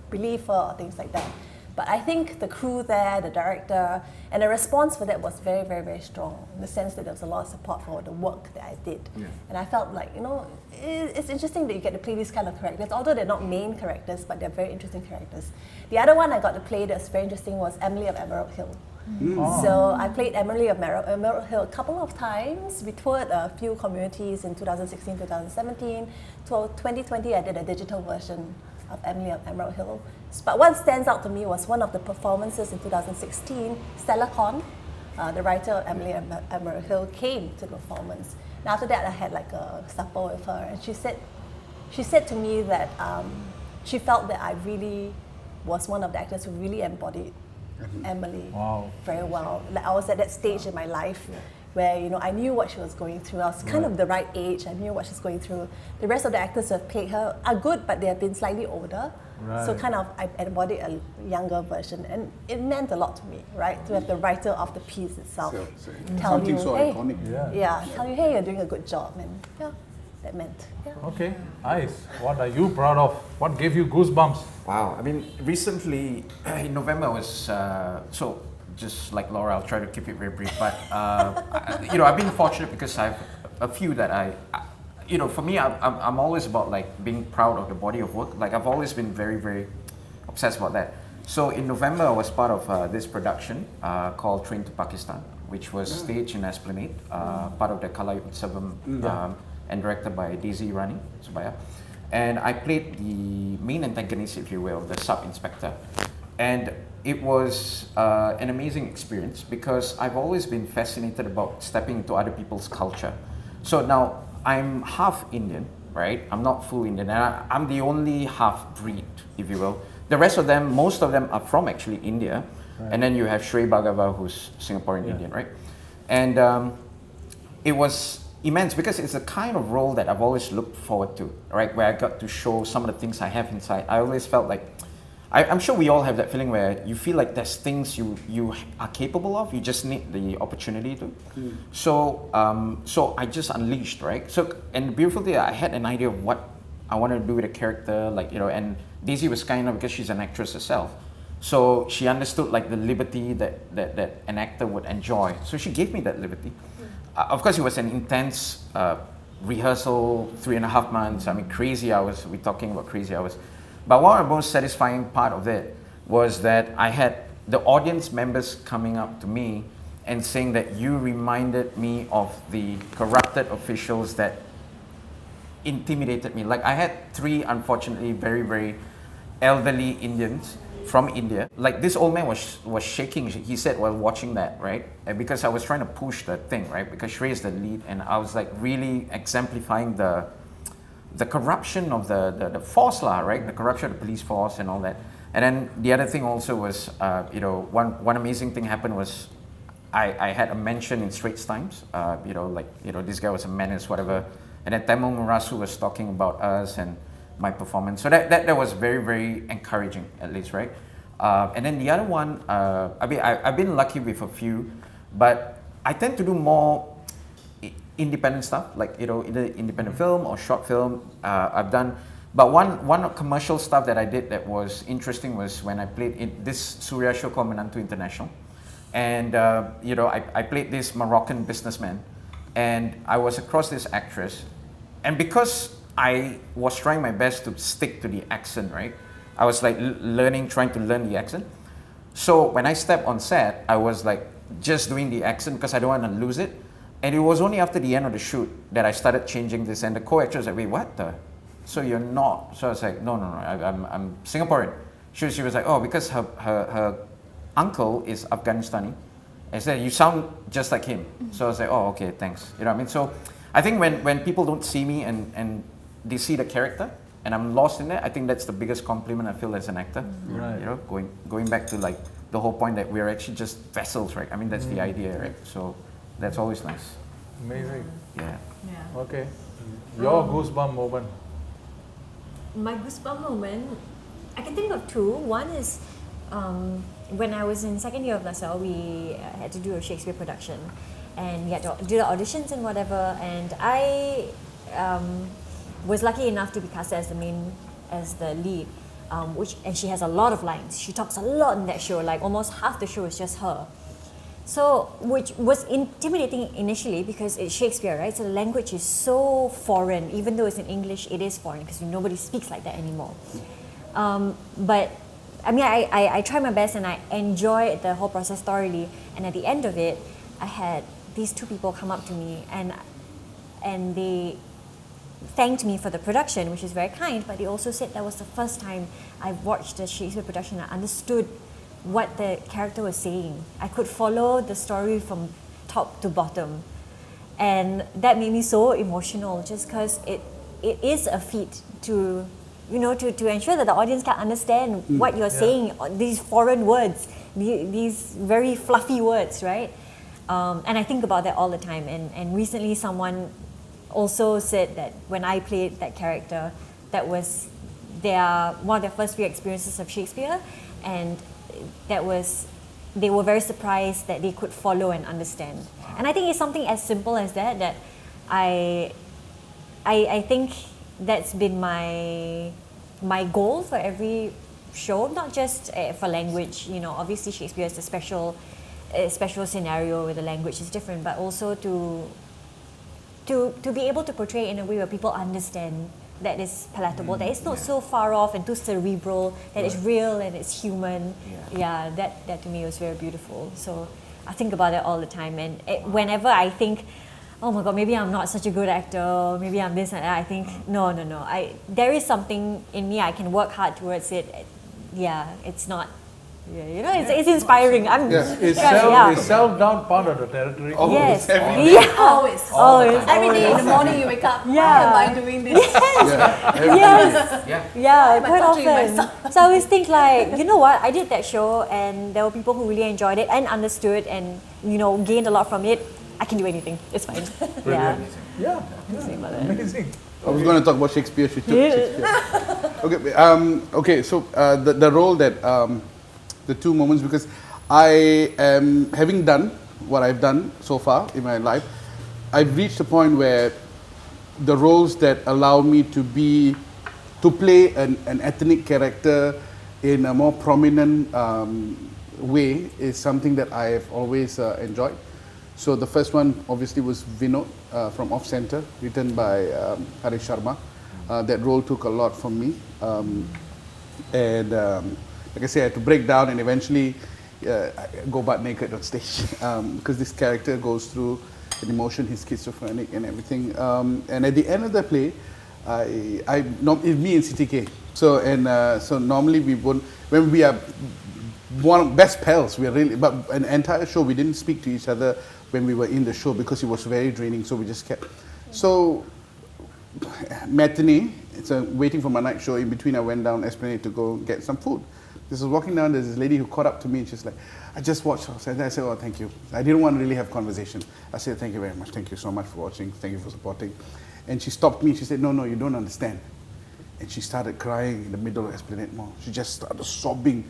believe her or things like that. But I think the crew there, the director, and the response for that was very, very, very strong, in the sense that there was a lot of support for the work that I did. And I felt like, you know, it's interesting that you get to play these kind of characters, although they're not main characters, but they're very interesting characters. The other one I got to play that was very interesting was Emily of Emerald Hill. So I played Emily of Emerald Hill a couple of times. We toured a few communities in 2016, 2017. So 2020, I did a digital version of Emily of Emerald Hill. But what stands out to me was one of the performances in 2016. Stella Kon, the writer of Emily of Emerald Hill, came to the performance. And after that, I had like a supper with her, and she said to me that she felt that I really was one of the actors who really embodied Emily very well. Like I was at that stage in my life where, you know, I knew what she was going through. I was kind of the right age. I knew what she's going through. The rest of the actors who have played her are good, but they have been slightly older. So kind of I embodied a younger version, and it meant a lot to me, right? To have the writer of the piece itself tell something you, so hey, iconic. tell you, hey, you're doing a good job, and that meant. Okay, nice. What are you proud of? What gave you goosebumps? Wow, I mean, recently in November was so. Just like Laura, I'll try to keep it very brief. But you know, I've been fortunate because I've a few that you know, for me, I'm always about like being proud of the body of work. Like I've always been very, very obsessed about that. So in November, I was part of this production called Train to Pakistan, which was staged in Esplanade, part of the Kalai Utsavam, and directed by Daisy Rani Subaya. And I played the main antagonist, if you will, the sub-inspector. And it was an amazing experience because I've always been fascinated about stepping into other people's culture. So now I'm half Indian, right? I'm not full Indian, and I'm the only half breed, if you will. The rest of them, most of them are from actually India. And then you have Shrey Bhagava, who's Singaporean Indian, right? And it was immense because it's the kind of role that I've always looked forward to, right? Where I got to show some of the things I have inside. I always felt like, I'm sure we all have that feeling where you feel like there's things you are capable of, you just need the opportunity to. So I just unleashed, right? So, and the beautiful thing, I had an idea of what I wanted to do with a character, like, you know, and Daisy was kind of, because she's an actress herself, so she understood like the liberty that an actor would enjoy. So she gave me that liberty. Of course, it was an intense rehearsal 3.5 months. I mean, crazy hours. We're talking about crazy hours. But one of the most satisfying part of it was that I had the audience members coming up to me and saying that you reminded me of the corrupted officials that intimidated me. Like, I had 3, unfortunately, very, very elderly Indians from India. Like, this old man was shaking, he said, while watching that, right? And because I was trying to push the thing, right? Because Shrey is the lead, and I was like really exemplifying the corruption of the force, right? The corruption of the police force and all that. And then the other thing also was, one amazing thing happened was I had a mention in Straits Times, this guy was a menace, whatever. And then Tamil Murasu was talking about us and my performance. So that was very, very encouraging, at least, right? And then the other one, I've been lucky with a few, but I tend to do more independent stuff, like, either independent film or short film. I've done, but one commercial stuff that I did that was interesting was when I played in this Surya show called Menantu International. And, I played this Moroccan businessman, and I was across this actress. And because I was trying my best to stick to the accent, right? I was like trying to learn the accent. So when I stepped on set, I was like just doing the accent because I don't want to lose it. And it was only after the end of the shoot that I started changing this. And the co-actor was like, wait, what the? So you're not? So I was like, no, I'm Singaporean. She was like, oh, because her uncle is Afghanistani. I said, you sound just like him. So I was like, oh, okay, thanks. You know what I mean? So I think when people don't see me and they see the character and I'm lost in it, I think that's the biggest compliment I feel as an actor. Right. Going back to like the whole point that we're actually just vessels, right? I mean, that's the idea, right? So that's always nice. Amazing. Yeah. Okay. Your goosebump moment. My goosebump moment, I can think of 2. One is when I was in second year of LaSalle, we had to do a Shakespeare production, and we had to do the auditions and whatever. And I was lucky enough to be casted as the lead, and she has a lot of lines. She talks a lot in that show. Like almost half the show is just her. So, which was intimidating initially because it's Shakespeare, right? So the language is so foreign. Even though it's in English, it is foreign because nobody speaks like that anymore. But I mean, I tried my best and I enjoyed the whole process thoroughly. And at the end of it, I had these 2 people come up to me and they thanked me for the production, which is very kind. But they also said that was the first time I've watched a Shakespeare production and understood what the character was saying. I could follow the story from top to bottom, and that made me so emotional. Just because it is a feat to ensure that the audience can understand what you're saying. These foreign words, these very fluffy words, right? And I think about that all the time. And recently, someone also said that when I played that character, that was one of their first few experiences of Shakespeare, and they were very surprised that they could follow and understand. And I think it's something as simple as that I think that's been my goal for every show, not just for language. Obviously Shakespeare is a special scenario where the language is different, but also to be able to portray in a way where people understand, that is palatable, that it's not so far off and too cerebral, that it's real and it's human. Yeah, that to me was very beautiful. So I think about that all the time, and whenever I think, oh my God, maybe I'm not such a good actor, maybe I'm this and that, I think, no. There is something in me, I can work hard towards it. Yeah, it's not. Yeah, it's inspiring. Is self-doubt part of the territory? Yes. Always. Every day in the morning you wake up, why am I doing this? Quite often. So I always think like, you know what, I did that show and there were people who really enjoyed it and understood and gained a lot from it. I can do anything. It's fine. Amazing. I was going to talk about Shakespeare. She took Shakespeare. Okay. So the role that the 2 moments, because I am having done what I've done so far in my life, I've reached a point where the roles that allow me to play an ethnic character in a more prominent way is something that I have always enjoyed. So the first one obviously was Vinod from Off Center, written by Harish Sharma. That role took a lot from me. And like I said, I had to break down and eventually go butt naked on stage because this character goes through an emotion, he's schizophrenic and everything. And at the end of the play, it's me and CTK. So normally we would, when we are best pals, we are really, but an entire show we didn't speak to each other when we were in the show because it was very draining. So we just kept. So matinee, it's waiting for my night show. In between, I went down Esplanade to go get some food. This was walking down. There's this lady who caught up to me and she's like, "I just watched." And I said, "Oh, thank you." I didn't want to really have conversation. I said, "Thank you very much. Thank you so much for watching. Thank you for supporting." And she stopped me. She said, "No, you don't understand." And she started crying in the middle of Esplanade Mall. She just started sobbing.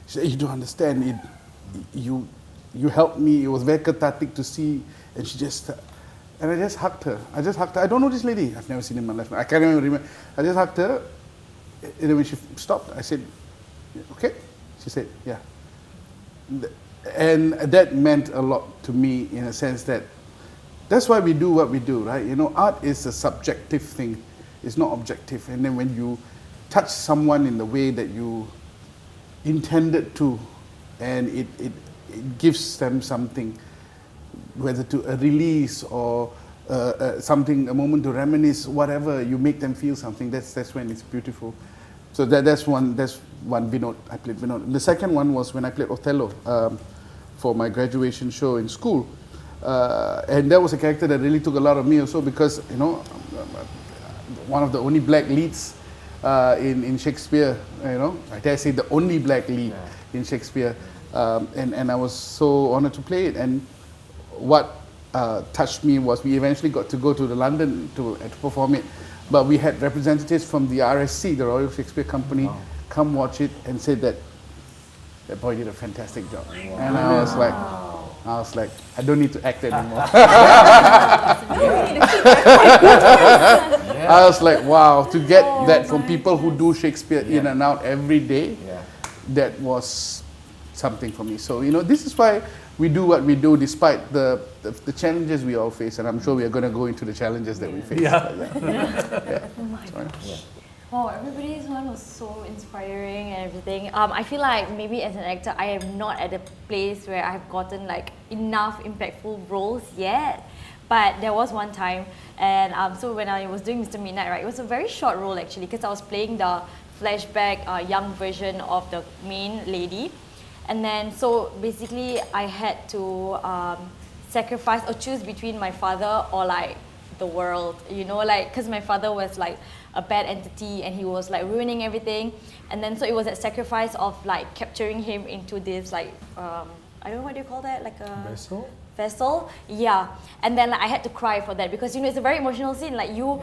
She said, "You don't understand. You helped me. It was very cathartic to see." And she just, and I just hugged her. I don't know this lady. I've never seen her in my life. I can't even remember. I just hugged her. And then when she stopped, I said, "Okay." She said, "Yeah." And that meant a lot to me in a sense that that's why we do what we do, right? You know, art is a subjective thing. It's not objective. And then when you touch someone in the way that you intended to, and it gives them something, whether to a release or something, a moment to reminisce, whatever, you make them feel something, that's when it's beautiful. So that's one Vinod, I played Vinod. The second one was when I played Othello for my graduation show in school. And that was a character that really took a lot of me also because, you know, one of the only black leads in Shakespeare, you know, I dare say the only black lead in Shakespeare. And I was so honored to play it. And what touched me was we eventually got to go to London to perform it. But we had representatives from the RSC, the Royal Shakespeare Company, come watch it and said that boy did a fantastic job. Wow. And I was like, I don't need to act anymore. I was like, wow, to get that from people who do Shakespeare in and out every day, that was something for me. So, you know, this is why we do what we do despite the challenges we all face, and I'm sure we are going to go into the challenges that we face. Oh my gosh. Wow, everybody's one was so inspiring and everything. I feel like maybe as an actor, I am not at a place where I've gotten like enough impactful roles yet. But there was one time, and so when I was doing Mr. Midnight, right, it was a very short role actually, because I was playing the flashback young version of the main lady. And then, so basically I had to sacrifice or choose between my father or like the world, you know, like, because my father was like a bad entity and he was like ruining everything. And then, so it was a sacrifice of like capturing him into this like, I don't know what do you call that, like a vessel, yeah. And then like, I had to cry for that because, you know, it's a very emotional scene, like your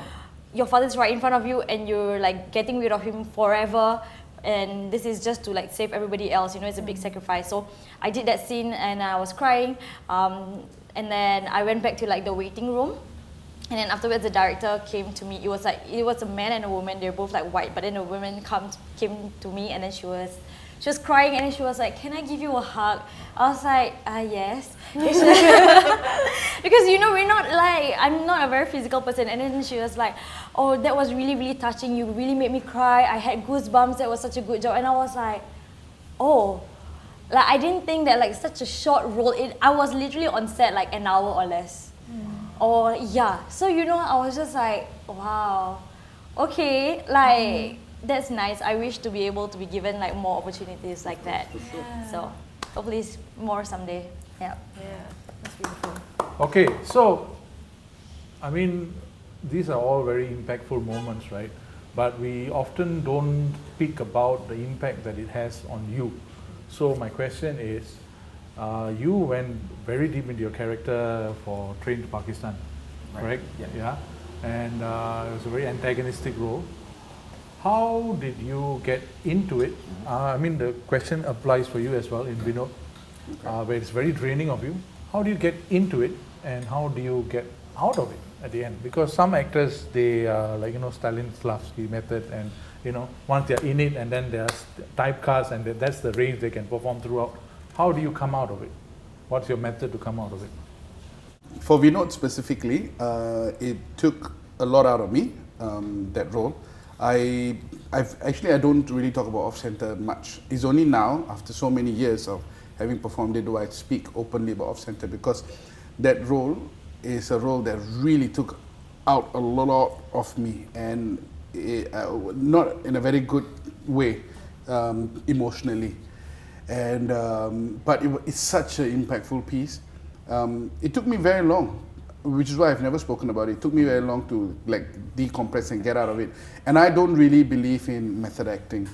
father's right in front of you and you're like getting rid of him forever. And this is just to like save everybody else, you know, it's a big sacrifice. So I did that scene and I was crying. And then I went back to like the waiting room. And then afterwards the director came to me. It was a man and a woman, they're both like white, but then the woman came to me and then she was crying and then she was like, "Can I give you a hug?" I was like, yes. Because, you know, I'm not a very physical person. And then she was like, "Oh, that was really, really touching. You really made me cry. I had goosebumps. That was such a good job." And I was like, oh, like I didn't think that like such a short role. I was literally on set like an hour or less. Or yeah. So, you know, I was just like, wow, okay, like that's nice. I wish to be able to be given like more opportunities like that. So hopefully it's more someday. Yeah, that's beautiful. Okay, so I mean, these are all very impactful moments, right? But we often don't speak about the impact that it has on you. So my question is, you went very deep into your character for Train to Pakistan, correct? Yeah. And it was a very antagonistic role. How did you get into it? I mean, the question applies for you as well in Vinod, where it's very draining of you. How do you get into it, and how do you get out of it at the end? Because some actors, they like, you know, Stanislavski method, and you know, once they're in it, and then they're typecast, and that's the range they can perform throughout. How do you come out of it? What's your method to come out of it? for Vinod specifically, it took a lot out of me, that role. I don't really talk about off-center much. It's only now, after so many years of having performed it, do I speak openly about off-center, because that role is a role that really took out a lot of me, and not in a very good way, emotionally. And but it's such an impactful piece. It took me very long, which is why I've never spoken about it. It took me very long to like decompress and get out of it. And I don't really believe in method acting.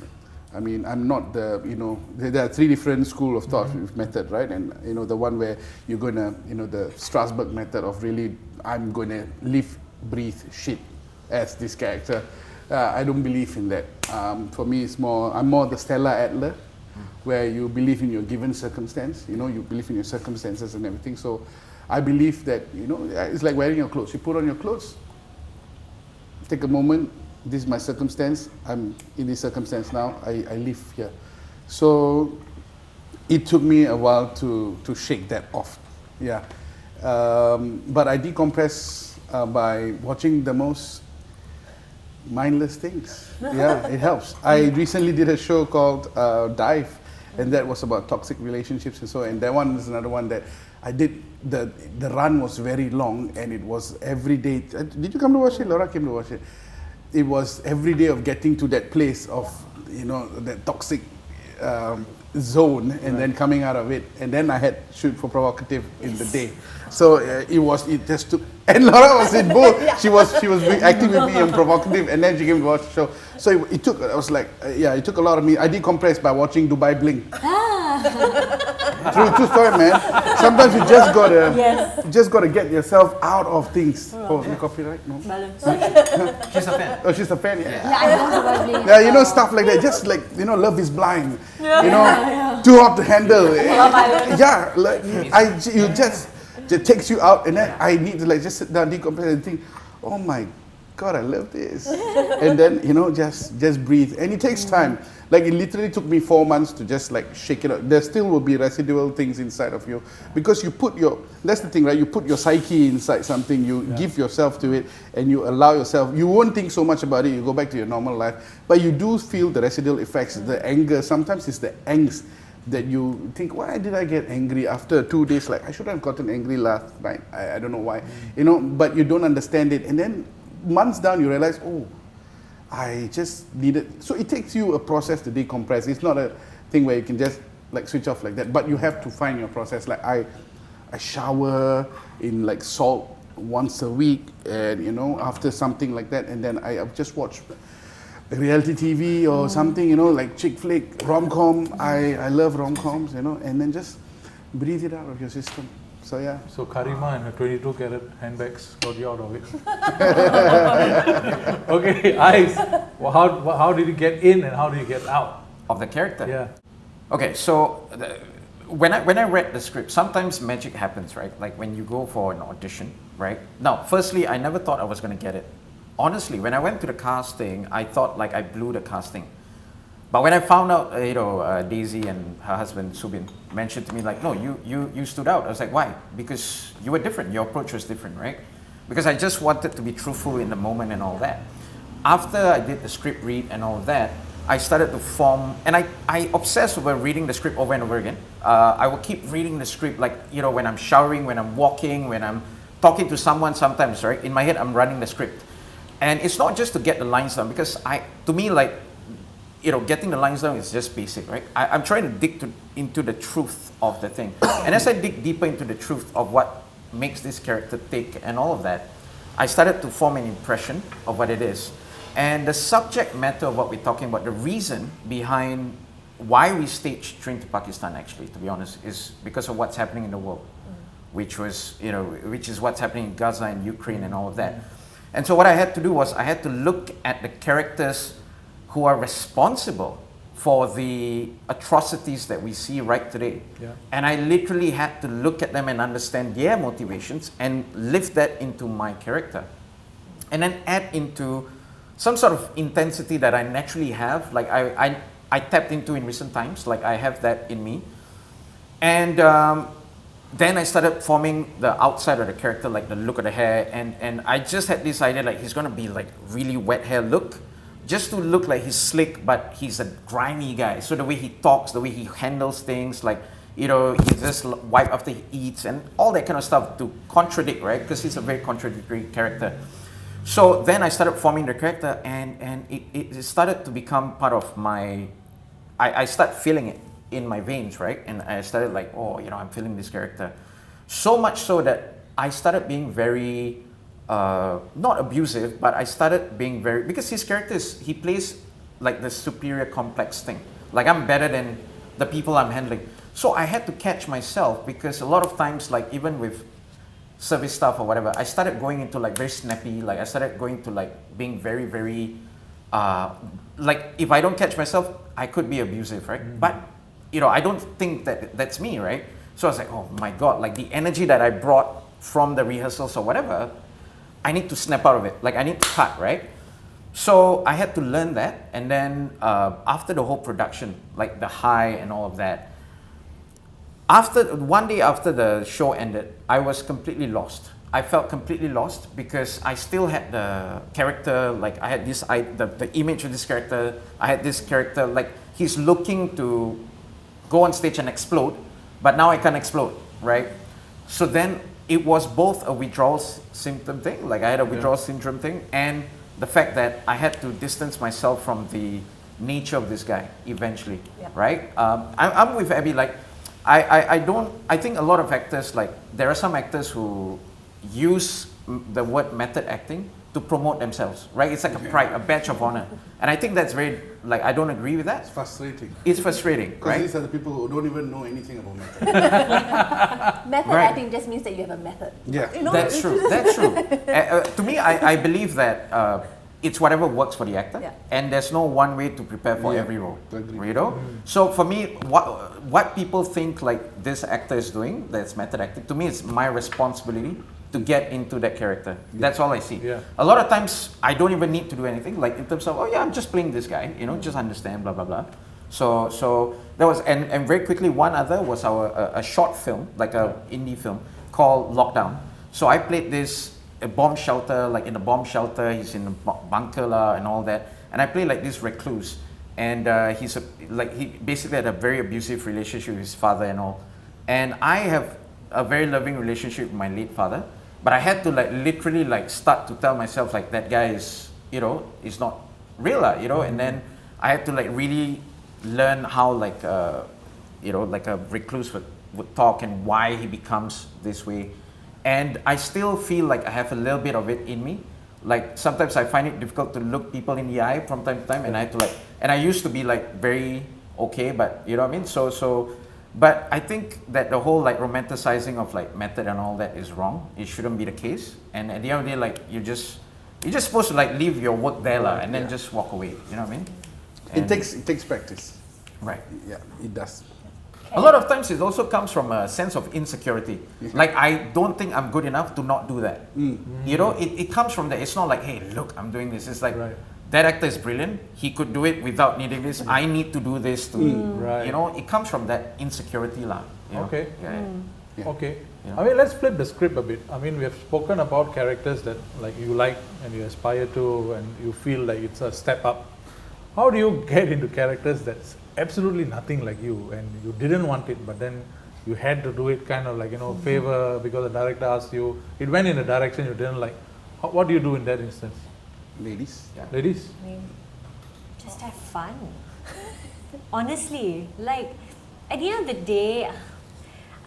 I mean, I'm not the, there are three different schools of thought with method, right? And, the one where you're going to, the Strasbourg method of really, I'm going to live, breathe shit as this character. I don't believe in that. For me, I'm more the Stella Adler, where you believe in your given circumstance, you believe in your circumstances and everything. So I believe that, it's like wearing your clothes. You put on your clothes, take a moment, this is my circumstance, I'm in this circumstance now, I live here. So it took me a while to shake that off, yeah. But I decompress by watching the most mindless things. Yeah, it helps. I recently did a show called Dive, and that was about toxic relationships and so, and that one is another one that I did. The run was very long, and it was every day. Did you come to watch it? Laura came to watch it. It was every day of getting to that place of, that toxic zone, and then coming out of it, and then I had shoot for provocative in the day. So it just took, and Laura was in both. She was acting with me in provocative, and then she came to watch the show. So it took. I was like, it took a lot of me. I decompressed by watching Dubai Bling. True story, man. Sometimes you just gotta get yourself out of things. Oh, you copyright? No. She's a fan. Oh, she's a fan. Yeah. Yeah, I know about it. Yeah, stuff like that. Just like Love is Blind. Too hot to handle. Yeah, like it takes you out, and then I need to just sit down, decompress, and think, oh my God, I love this. And then just breathe, and it takes time. Like it literally took me 4 months to just like shake it up. There still will be residual things inside of you, because you put that's the thing, right? You put your psyche inside something, you give yourself to it, and you allow yourself, you won't think so much about it, you go back to your normal life, but you do feel the residual effects, the anger. Sometimes it's the angst that you think, why did I get angry after 2 days? Like, I should have gotten angry last night. I don't know why, but you don't understand it. And then months down, you realize, oh, I just needed. So it takes you a process to decompress. It's not a thing where you can just like switch off like that, but you have to find your process. Like I shower in like salt once a week, and after something like that, and then I just watch reality TV or something, like chick flick, rom-com. I love rom-coms, and then just breathe it out of your system. So yeah. So Karima and her 22 carat handbags got you out of it. Okay, Aiz, how did you get in and how did you get out Of the character? Yeah. Okay, so when I read the script, sometimes magic happens, right? Like when you go for an audition, right? Now, firstly, I never thought I was going to get it. Honestly, when I went to the casting, I thought like I blew the casting. But when I found out, Daisy and her husband Subin mentioned to me like, no, you stood out. I was like, why? Because you were different. Your approach was different, right? Because I just wanted to be truthful in the moment and all that. After I did the script read and all that, I started to form, and I obsessed over reading the script over and over again. I will keep reading the script, like, when I'm showering, when I'm walking, when I'm talking to someone sometimes, right? In my head, I'm running the script. And it's not just to get the lines down, because to me, like, getting the lines down is just basic, right? I'm trying to dig into the truth of the thing. And as I dig deeper into the truth of what makes this character tick and all of that, I started to form an impression of what it is. And the subject matter of what we're talking about, the reason behind why we staged Train to Pakistan, actually, to be honest, is because of what's happening in the world, which is what's happening in Gaza and Ukraine and all of that. And so what I had to do was I had to look at the characters who are responsible for the atrocities that we see right today. Yeah. And I literally had to look at them and understand their motivations and lift that into my character. And then add into some sort of intensity that I naturally have, like I tapped into in recent times, like I have that in me. And then I started forming the outside of the character, like the look of the hair, and I just had this idea like he's gonna be like really wet hair look, just to look like he's slick, but he's a grimy guy. So the way he talks, the way he handles things, like, you know, he just wipe after he eats and all that kind of stuff to contradict, right? Because he's a very contradictory character. So then I started forming the character, and it started to become part of my, I started feeling it in my veins, right? And I started like, oh, you know, I'm feeling this character. So much so that I started being very, not abusive, but I started being very, because his character is, he plays like the superior complex thing. Like I'm better than the people I'm handling. So I had to catch myself, because a lot of times, like even with service stuff or whatever, I started going into like very snappy, like I started going to like being very, very, like if I don't catch myself, I could be abusive, right? But, you know, I don't think that that's me, right? So I was like, oh my God, like the energy that I brought from the rehearsals or whatever, I need to snap out of it. Like I need to cut, right? So I had to learn that. And then after the whole production, like the high and all of that, one day after the show ended, I was completely lost. I felt completely lost because I still had the character, like I had this, the image of this character. I had this character, like he's looking to go on stage and explode, but now I can't explode, right? So then it was both a withdrawal symptom thing, like I had a withdrawal syndrome thing, and the fact that I had to distance myself from the nature of this guy eventually, right? I'm with Ebi, like, I think a lot of actors, like, there are some actors who use the word method acting to promote themselves, right? It's like a pride, a badge of honor. And I think that's very, like, I don't agree with that. It's frustrating. It's frustrating, Because right? these are the people who don't even know anything about method. Method Right. acting just means that you have a method. Yeah. You know, That's true, that's true. To me, I believe that it's whatever works for the actor, and there's no one way to prepare for every role, Agree. you know? So for me, what people think like this actor is doing, that's method acting, to me it's my responsibility to get into that character. That's all I see. Yeah. A lot of times, I don't even need to do anything, like in terms of, oh yeah, I'm just playing this guy, you know, just understand, blah, blah, blah. So that was, and very quickly, one other was a short film, like a indie film called Lockdown. So I played a bomb shelter, like in a bomb shelter, he's in a bunker and all that. And I played like this recluse. And he basically had a very abusive relationship with his father and all. And I have a very loving relationship with my late father. But I had to like literally like start to tell myself like that guy is, you know, is not real, you know. And then I had to like really learn how like, you know, like a recluse would talk and why he becomes this way. And I still feel like I have a little bit of it in me. Like sometimes I find it difficult to look people in the eye from time to time, and I have to like, and I used to be like very okay, but you know what I mean? But I think that the whole like romanticizing of like method and all that is wrong. It shouldn't be the case. And at the end of the day, like you're just supposed to like leave your work there and then just walk away. You know what I mean? It takes practice. Right. Yeah, it does. A lot of times it also comes from a sense of insecurity. Like I don't think I'm good enough to not do that. You know, it comes from that. It's not like, hey, look, I'm doing this. It's like, that actor is brilliant. He could do it without needing this. I need to do this to, you know, it comes from that insecurity lah. You know? Okay. Yeah. Okay. Yeah. I mean, let's flip the script a bit. I mean, we have spoken about characters that like you like and you aspire to and you feel like it's a step up. How do you get into characters that's absolutely nothing like you and you didn't want it, but then you had to do it kind of like, you know, favor because the director asked you, it went in a direction you didn't like. What do you do in that instance? Ladies. Yeah. Ladies? I mean, just have fun. Honestly, like at the end of the day,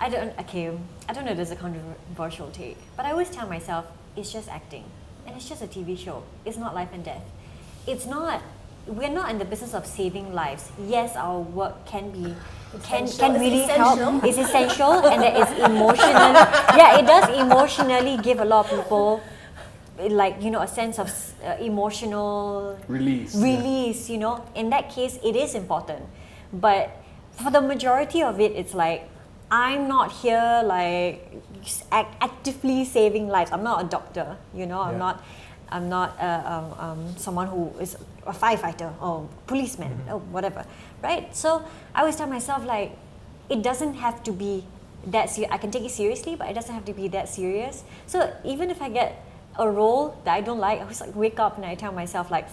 I don't know if there's a controversial take, but I always tell myself it's just acting and it's just a TV show. It's not life and death. We're not in the business of saving lives. Yes, our work can really help. It's essential and it is emotional. Yeah, it does emotionally give a lot of people like, you know, a sense of emotional release, you know. In that case, it is important. But for the majority of it, it's like, I'm not here like actively saving lives. I'm not a doctor, you know. I'm not someone who is a firefighter or policeman or whatever, right? So I always tell myself like, it doesn't have to be I can take it seriously, but it doesn't have to be that serious. So even if I get a role that I don't like, I always like wake up and I tell myself like,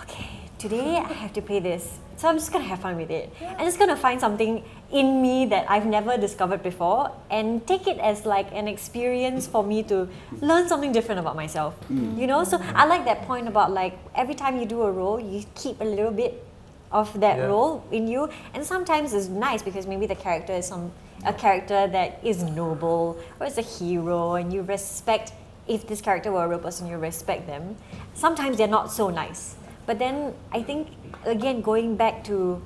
okay, today I have to play this. So I'm just gonna have fun with it. I'm just gonna find something in me that I've never discovered before and take it as like an experience for me to learn something different about myself. You know, so I like that point about like every time you do a role, you keep a little bit of that role in you, and sometimes it's nice because maybe the character is a character that is noble or is a hero, and you respect. If this character were a real person, you respect them. Sometimes they're not so nice. But then I think, again, going back to,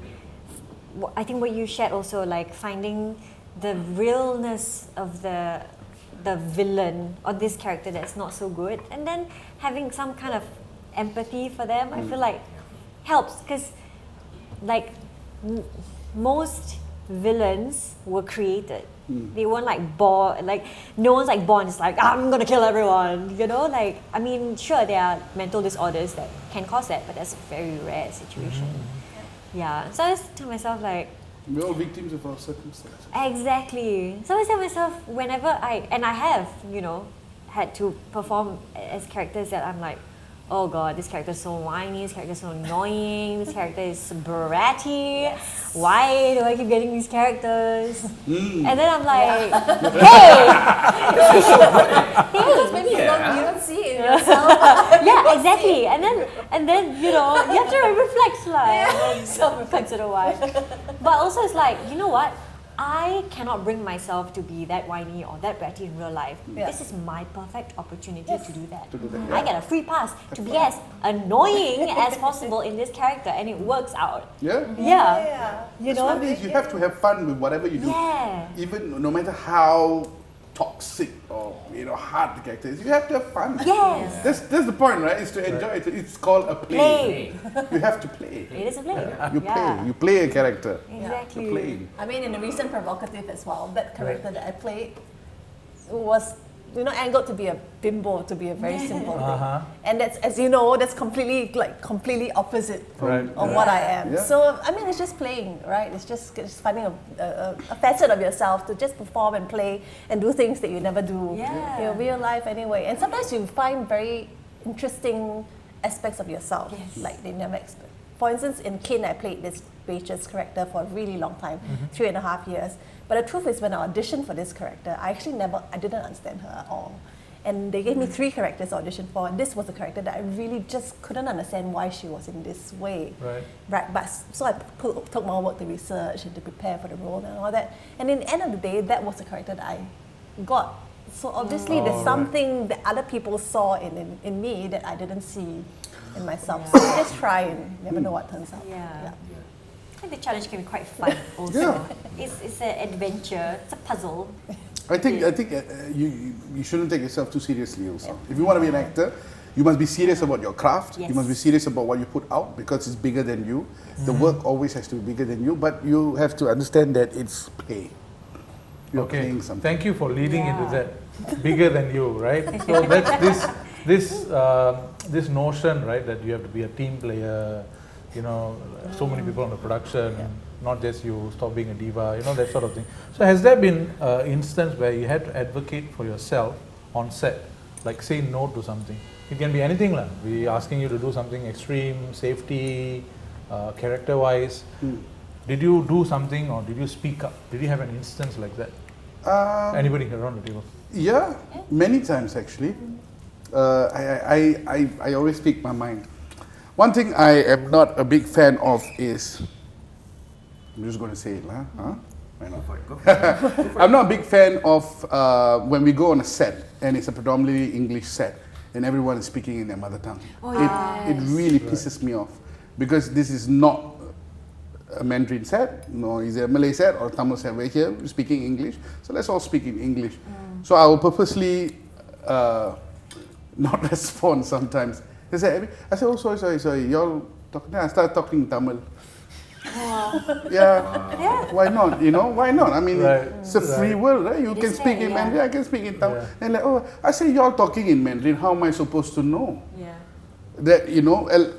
I think what you shared also, like finding the realness of the villain or this character that's not so good, and then having some kind of empathy for them, I feel like helps, because like most villains were created. They weren't like born, like no one's like born just like I'm gonna kill everyone, you know, like I mean sure there are mental disorders that can cause that, but that's a very rare situation. Yeah, so I just tell myself like we're all victims of our circumstances. exactly. So I tell myself whenever I have, you know, had to perform as characters that I'm like, oh god, this character is so whiny, this character is so annoying, this character is bratty. Why do I keep getting these characters? And then I'm like, hey! Because maybe you don't see it in yourself. Yeah, exactly. And then you know, you have to reflect like self-reflect it a while. But also it's like, you know what? I cannot bring myself to be that whiny or that bratty in real life. This is my perfect opportunity to do that. I get a free pass to be as annoying as possible in this character, and it works out. Yeah. You That's know? what it is. You have to have fun with whatever you do. Yeah. Even no matter how toxic or hard the character is, you have to have fun. Yes. That's the point, right? Is to enjoy it. It's called a play. You have to play. It is a play. You play. You play a character. Exactly. You're playing. I mean, in the recent Provocative as well, that character that I played was, angled to be a bimbo, to be a very simple thing. And that's, as you know, that's completely opposite of what I am. Yeah. So, I mean, it's just playing, right? It's just finding a facet of yourself to just perform and play and do things that you never do in real life anyway. And sometimes you find very interesting aspects of yourself, like they never expect. For instance, in Kin, I played this Rachel's character for a really long time, 3.5 years. But the truth is, when I auditioned for this character, I didn't understand her at all. And they gave me 3 characters to audition for, and this was a character that I really just couldn't understand why she was in this way. Right. But so I took more work to research and to prepare for the role and all that. And in the end of the day, that was the character that I got. So obviously, there's something that other people saw in me that I didn't see in myself. So just try and never know what turns out. I think the challenge can be quite fun also. It's an adventure, it's a puzzle. I think you shouldn't take yourself too seriously also. If you want to be an actor, you must be serious about your craft. You must be serious about what you put out because it's bigger than you. The work always has to be bigger than you, but you have to understand that it's play. You're playing something. Thank you for leading into that. Bigger than you, right? So that's this notion, right, that you have to be a team player. So many people on the production, not just you, stop being a diva, that sort of thing. So has there been an instance where you had to advocate for yourself on set, like say no to something? It can be anything, we're asking you to do something extreme, safety, character-wise. Did you do something or did you speak up? Did you have an instance like that? Anybody around the table? Yeah, many times actually. I always speak my mind. One thing I am not a big fan of is, I'm just going to say it, huh? Why not? I'm not a big fan of when we go on a set and it's a predominantly English set and everyone is speaking in their mother tongue. It really pisses me off because this is not a Mandarin set, nor is it a Malay set or a Tamil set. We're here speaking English, so let's all speak in English. So I will purposely not respond sometimes. I say, oh, sorry, y'all talking. Then I start talking Tamil. Why not? Why not? I mean, it's a free world, right? You can speak in Mandarin, I can speak in Tamil. And I say, y'all talking in Mandarin, how am I supposed to know? that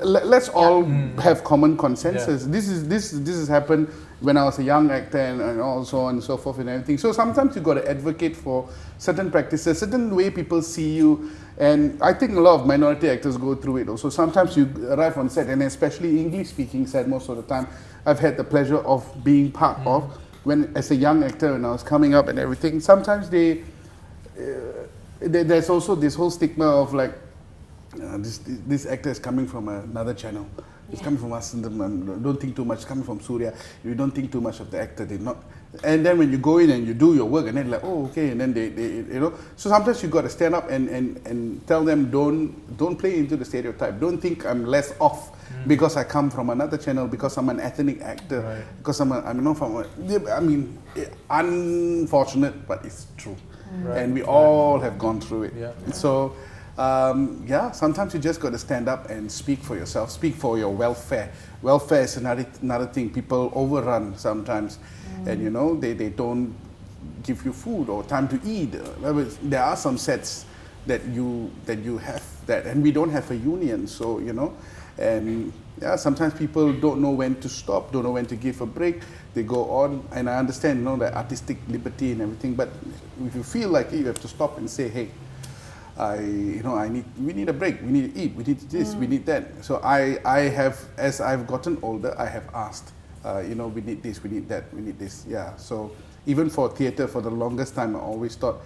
let's all have common consensus. This has happened when I was a young actor and all so on and so forth and everything. So sometimes you got to advocate for certain practices, certain way people see you. And I think a lot of minority actors go through it also. Sometimes you arrive on set, and especially English-speaking set most of the time, I've had the pleasure of being part of when, as a young actor, when I was coming up and everything. Sometimes there's also this whole stigma of like, this actor is coming from another channel. It's coming from us, and don't think too much. It's coming from Surya. You don't think too much of the actor. They're not. And then when you go in and you do your work, and then like, oh, okay, and then they So sometimes you got to stand up and tell them, don't play into the stereotype. Don't think I'm less off because I come from another channel, because I'm an ethnic actor, because I'm not from. Unfortunate, but it's true, and we all have gone through it. So. Sometimes you just got to stand up and speak for yourself, speak for your welfare. Welfare is another thing people overrun sometimes, and they don't give you food or time to eat. There are some sets that you have that, and we don't have a union, so and sometimes people don't know when to stop, don't know when to give a break. They go on, and I understand the artistic liberty and everything, but if you feel like you have to stop and say, hey, we need a break, we need to eat, we need this, we need that. So I have, as I've gotten older, I have asked, we need this, we need that, we need this. Yeah. So even for theatre, for the longest time, I always thought,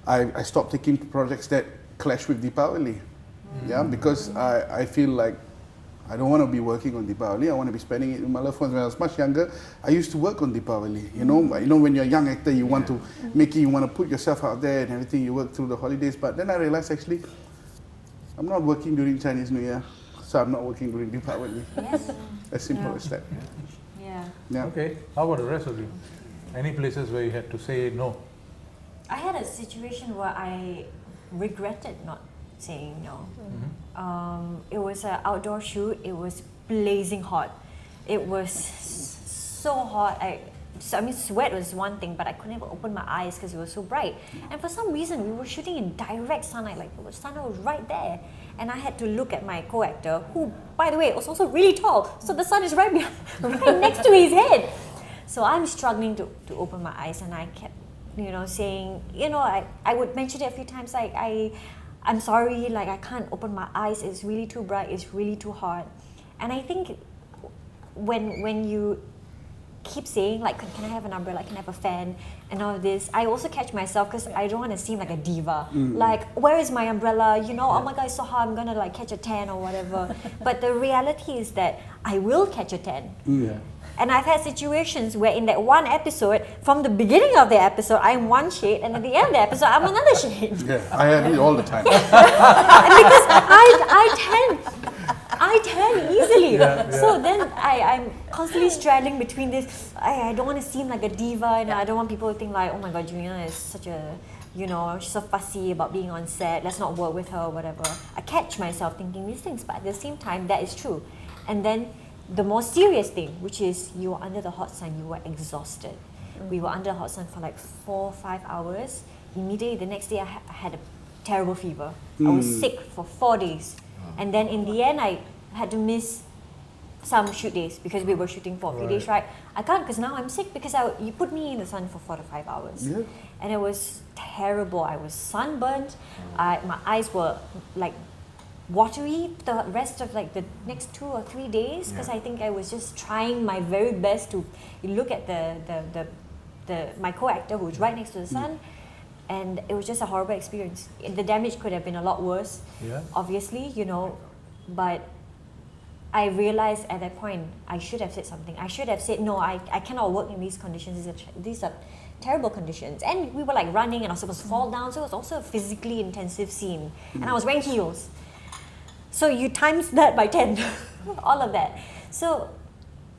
I stopped taking projects that clash with Deepavali. Yeah, because I feel like I don't want to be working on Deepavali. I want to be spending it with my loved ones. When I was much younger, I used to work on Deepavali. When you're a young actor, you want to make it, you want to put yourself out there and everything. You work through the holidays. But then I realized actually, I'm not working during Chinese New Year, so I'm not working during Deepavali. Yes. As simple as that. Yeah. Okay. How about the rest of you? Any places where you had to say no? I had a situation where I regretted not saying no. It was an outdoor shoot. It was blazing hot. It was so hot. Sweat was one thing, but I couldn't even open my eyes because it was so bright. And for some reason, we were shooting in direct sunlight. Like the sunlight was right there, and I had to look at my co-actor, who, by the way, was also really tall. So the sun is right behind, right next to his head. So I'm struggling to open my eyes, and I kept, saying, I would mention it a few times, like I'm sorry, like I can't open my eyes, it's really too bright, it's really too hot. And I think when you keep saying like, can I have an umbrella, can I have a fan and all of this, I also catch myself because I don't want to seem like a diva. Like, where is my umbrella? Oh my god, it's so hot, I'm gonna like catch a tan or whatever. But the reality is that I will catch a tan. And I've had situations where in that one episode, from the beginning of the episode, I'm one shade, and at the end of the episode, I'm another shade. Yeah, I have it all the time. Because I tan easily. So then I'm constantly straddling between this. I don't want to seem like a diva, and I don't want people to think like, oh my god, Juliana is such a, she's so fussy about being on set, let's not work with her or whatever. I catch myself thinking these things, but at the same time, that is true. And then the more serious thing, which is you were under the hot sun, you were exhausted. We were under the hot sun for like 4 or 5 hours. Immediately the next day I had a terrible fever. I was sick for 4 days. And then in the end I had to miss some shoot days because we were shooting for a few days, right? I can't because now I'm sick because you put me in the sun for 4 to 5 hours. And it was terrible. I was sunburnt. My eyes were like watery the rest of like the next 2 or 3 days because I think I was just trying my very best to look at my co-actor who was right next to the sun, and it was just a horrible experience. The damage could have been a lot worse, obviously, but I realized at that point I should have said something. I should have said, no, I cannot work in these conditions. These are terrible conditions. And we were like running and I was supposed to fall down, so it was also a physically intensive scene. And I was wearing heels. So you times that by 10, all of that. So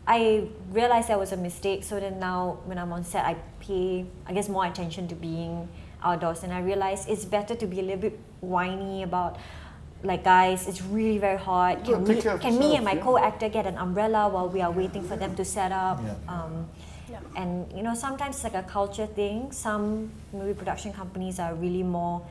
I realized that was a mistake. So then now when I'm on set, I pay, I guess, more attention to being outdoors. And I realized it's better to be a little bit whiny about, like, guys, it's really very hot. Can me and my co-actor get an umbrella while we are waiting for them to set up? And sometimes it's like a culture thing. Some movie production companies are really more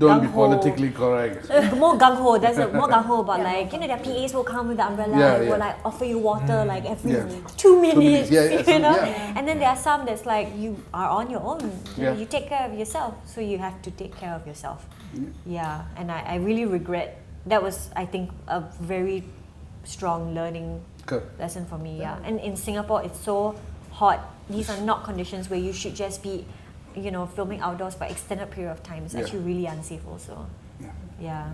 Don't be gung-ho. politically correct. More gung-ho, more gung-ho about their PAs will come with the umbrella and will like offer you water like every 2 minutes, you know. And then there are some that's like you are on your own. You take care of yourself, so you have to take care of yourself. Yeah, and I really regret. That was, I think, a very strong learning lesson for me. Yeah, and in Singapore, it's so hot. These are not conditions where you should just be, filming outdoors for extended period of time. It's actually really unsafe also. Yeah.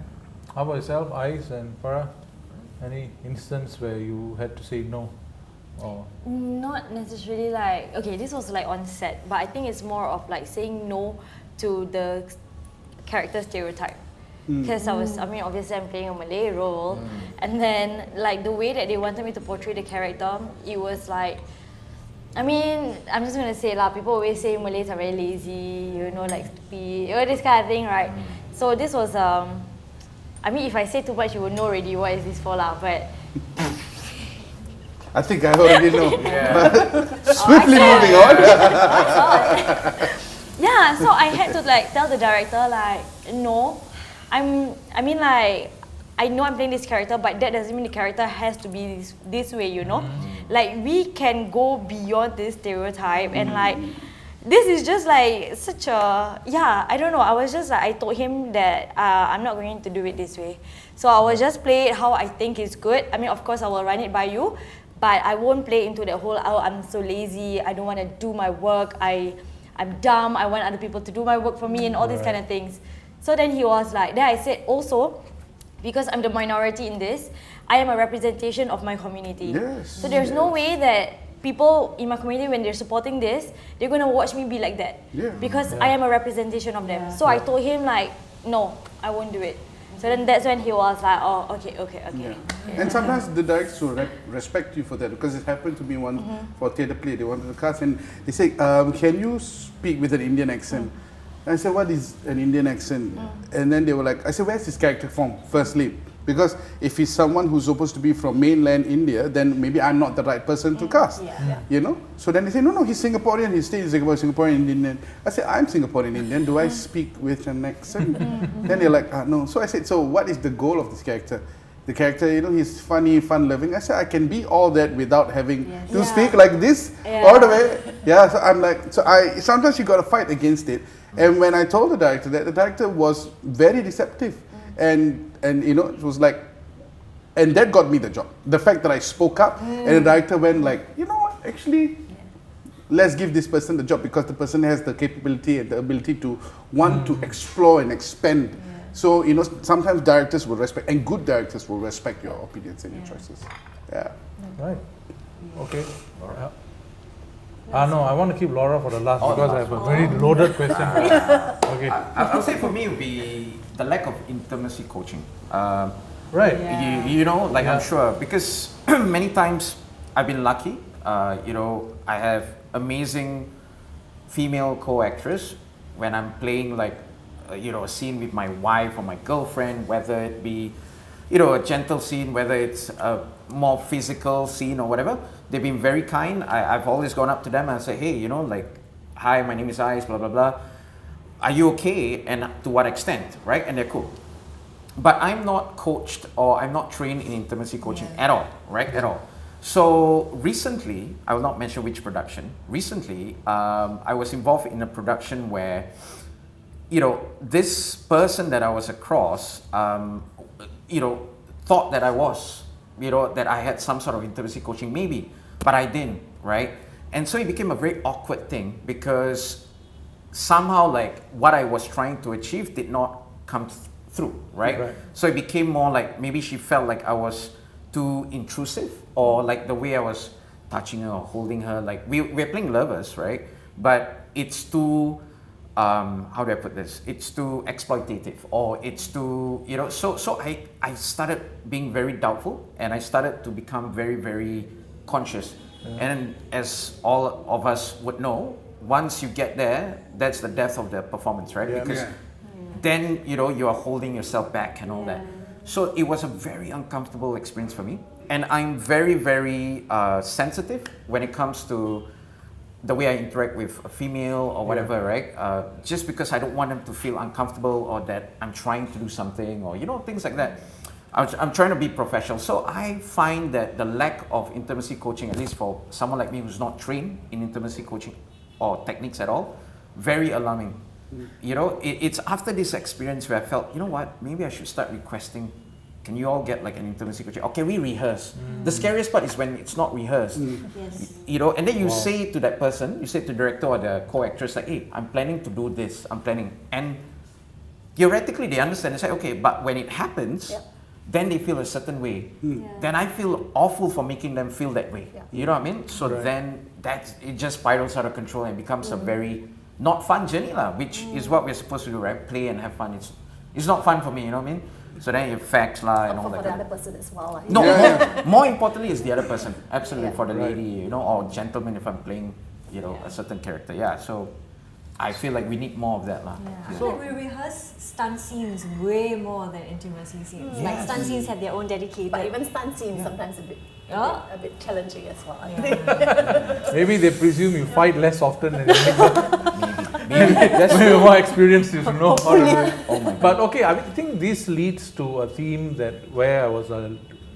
How about yourself, Ais and Farah? Any instance where you had to say no? Or Not necessarily like, okay, this was like on set, but I think it's more of like saying no to the character stereotype. Because obviously I'm playing a Malay role, and then like the way that they wanted me to portray the character, it was like, I'm just gonna say people always say Malays are very lazy, like stupid, this kind of thing, right? So this was, if I say too much, you will know already what is this for but... I think I already know. Swiftly moving on. Yeah, so I had to tell the director no, I know I'm playing this character, but that doesn't mean the character has to be this way, Like, we can go beyond this stereotype and this is just such a, I don't know, I was just I told him that I'm not going to do it this way. So I will just play it how I think is good. Of course I will run it by you, but I won't play into the whole, I'm so lazy, I don't want to do my work, I'm dumb, I want other people to do my work for me and all these kind of things. So then he was like, then I said also, because I'm the minority in this, I am a representation of my community. Yes. So there's no way that people in my community, when they're supporting this, they're going to watch me be like that. Because I am a representation of them. So I told him no, I won't do it. So then that's when he was like, oh, okay. And sometimes the directors will respect you for that, because it happened to me once for a theatre play. They wanted to cast and they say, can you speak with an Indian accent? And I said, what is an Indian accent? And then they were like, I said, where's his character from, firstly? Because if he's someone who's supposed to be from mainland India, then maybe I'm not the right person to cast, So then they say, no, he's Singaporean, he stays in Singapore, Singaporean Indian. I said, I'm Singaporean Indian, do I speak with an accent? Then they're like, no. So I said, so what is the goal of this character? The character, he's funny, fun-loving. I said, I can be all that without having to speak like this all the way. Yeah, so I'm like, sometimes you got to fight against it. And when I told the director that, the director was very receptive. And it was like, and that got me the job. The fact that I spoke up and the director went like, you know what, actually, let's give this person the job, because the person has the capability and the ability to want to explore and expand. So, sometimes directors will respect, and good directors will respect your opinions and your choices. Yeah. Right. Okay. No, I want to keep Laura for the last because I have a very loaded question. Okay. I'll say for me it would be the lack of intimacy coaching. Right. I'm sure, because many times I've been lucky. I have amazing female co-actress when I'm playing a scene with my wife or my girlfriend, whether it be, a gentle scene, whether it's a more physical scene or whatever. They've been very kind. I've always gone up to them and say, hey, hi, my name is Ais, blah, blah, blah. Are you okay? And to what extent, right? And they're cool. But I'm not coached or I'm not trained in intimacy coaching at all, right? At all. So recently, I will not mention which production. Recently, I was involved in a production where, this person that I was across, thought that I was, that I had some sort of intimacy coaching, maybe, but I didn't, right? And so it became a very awkward thing, because somehow what I was trying to achieve did not come through, right? So it became more like maybe she felt like I was too intrusive, or the way I was touching her or holding her, we're playing lovers, right? But it's too, how do I put this? It's too exploitative, or it's too, so I started being very doubtful, and I started to become very, very conscious. And as all of us would know, once you get there, that's the death of the performance, right? Because then, you are holding yourself back and all that. So it was a very uncomfortable experience for me. And I'm very, very sensitive when it comes to the way I interact with a female or whatever, right? Just because I don't want them to feel uncomfortable or that I'm trying to do something or, things like that. I'm trying to be professional. So I find that the lack of intimacy coaching, at least for someone like me who's not trained in intimacy coaching or techniques at all, very alarming. It's after this experience where I felt, maybe I should start requesting, can you all get like an intimacy coaching? Or can we rehearse? The scariest part is when it's not rehearsed. Yes. And then you say to that person, you say to the director or the co-actress, like, hey, I'm planning to do this, I'm planning. And theoretically they understand, they say, okay, but when it happens, then they feel a certain way. Then I feel awful for making them feel that way. You know what I mean? So then it just spirals out of control and becomes a very not fun journey, which is what we're supposed to do, right? Play and have fun. It's not fun for me, you know what I mean? So then it affects and all that. For the other person as well. No, more importantly is the other person. Absolutely, for the lady, or gentleman if I'm playing, a certain character. Yeah, so I feel like we need more of that. I feel like we rehearse stunt scenes way more than intimacy scenes. Like stunt scenes have their own dedicated. But even stunt scenes sometimes a bit challenging as well. I think. Maybe they presume you fight less often and maybe that's more experienced, you know how to do it. Oh my God. But okay, I think this leads to a theme where I was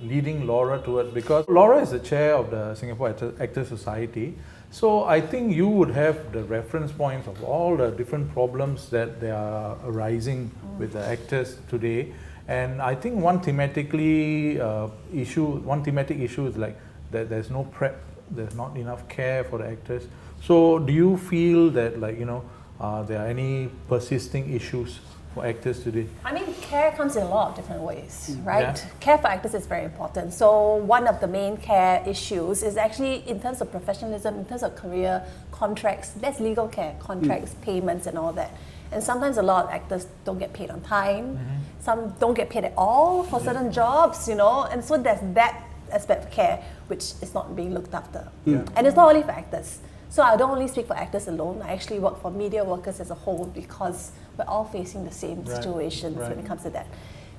leading Laura towards, because Laura is the chair of the Singapore Actors Society. So I think you would have the reference points of all the different problems that they are arising with the actors today. And I think one thematic issue is like that there's no prep, there's not enough care for the actors. So do you feel that there are any persisting issues for actors today? I mean, care comes in a lot of different ways, right? Yeah. Care for actors is very important. So one of the main care issues is actually in terms of professionalism, in terms of career contracts, there's legal care, contracts, payments and all that. And sometimes a lot of actors don't get paid on time. Some don't get paid at all for certain jobs, and so there's that aspect of care which is not being looked after. And it's not only for actors. So I don't only speak for actors alone, I actually work for media workers as a whole because we're all facing the same situations when it comes to that.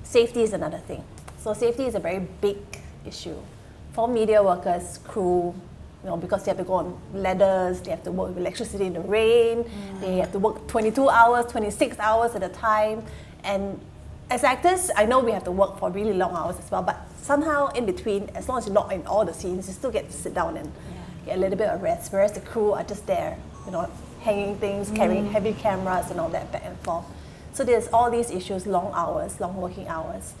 Safety is another thing. So safety is a very big issue. For media workers, crew, because they have to go on ladders, they have to work with electricity in the rain, they have to work 22 hours, 26 hours at a time. And as actors, I know we have to work for really long hours as well, but somehow in between, as long as you're not in all the scenes, you still get to sit down and get a little bit of rest, whereas the crew are just there, hanging things, carrying heavy cameras and all that back and forth. So there's all these issues, long hours, long working hours.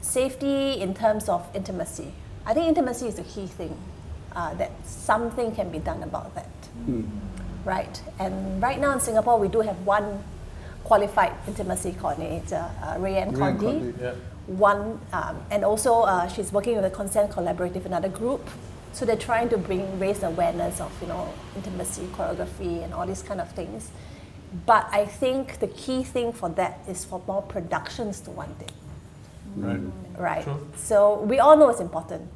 Safety in terms of intimacy. I think intimacy is the key thing, that something can be done about that, right? And right now in Singapore, we do have one qualified intimacy coordinator, Rayanne Condi. And also she's working with the Consent Collaborative, another group. So they're trying to raise awareness of intimacy, choreography, and all these kind of things. But I think the key thing for that is for more productions to want it. Right. True. So we all know it's important.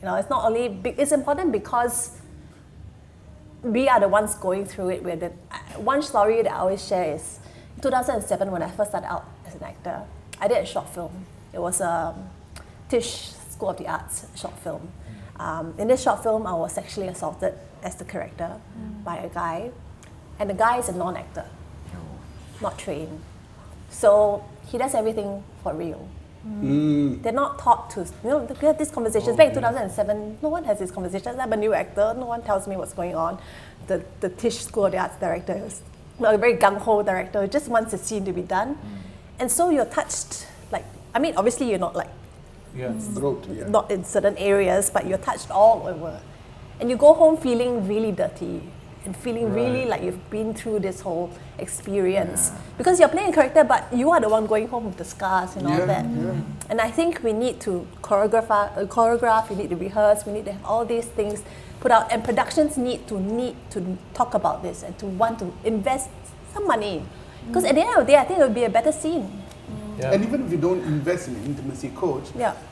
It's not only it's important because we are the ones going through it. One story that I always share is 2007 when I first started out as an actor. I did a short film. It was a Tisch School of the Arts short film. In this short film, I was sexually assaulted as the character by a guy, and the guy is a non-actor, not trained. So he does everything for real. They're not taught to, we have these conversations. Back in 2007, no one has these conversations. I'm a new actor, no one tells me what's going on. The Tisch School of the Arts director is a very gung-ho director, who just wants the scene to be done. And so you're touched, obviously you're not not in certain areas, but you're touched all over. And you go home feeling really dirty and feeling really like you've been through this whole experience. Because you're playing a character, but you are the one going home with the scars and all that. And I think we need to choreograph, we need to rehearse, we need to have all these things put out. And productions need to talk about this and to want to invest some money. Because at the end of the day, I think it would be a better scene. And even if you don't invest in an intimacy coach,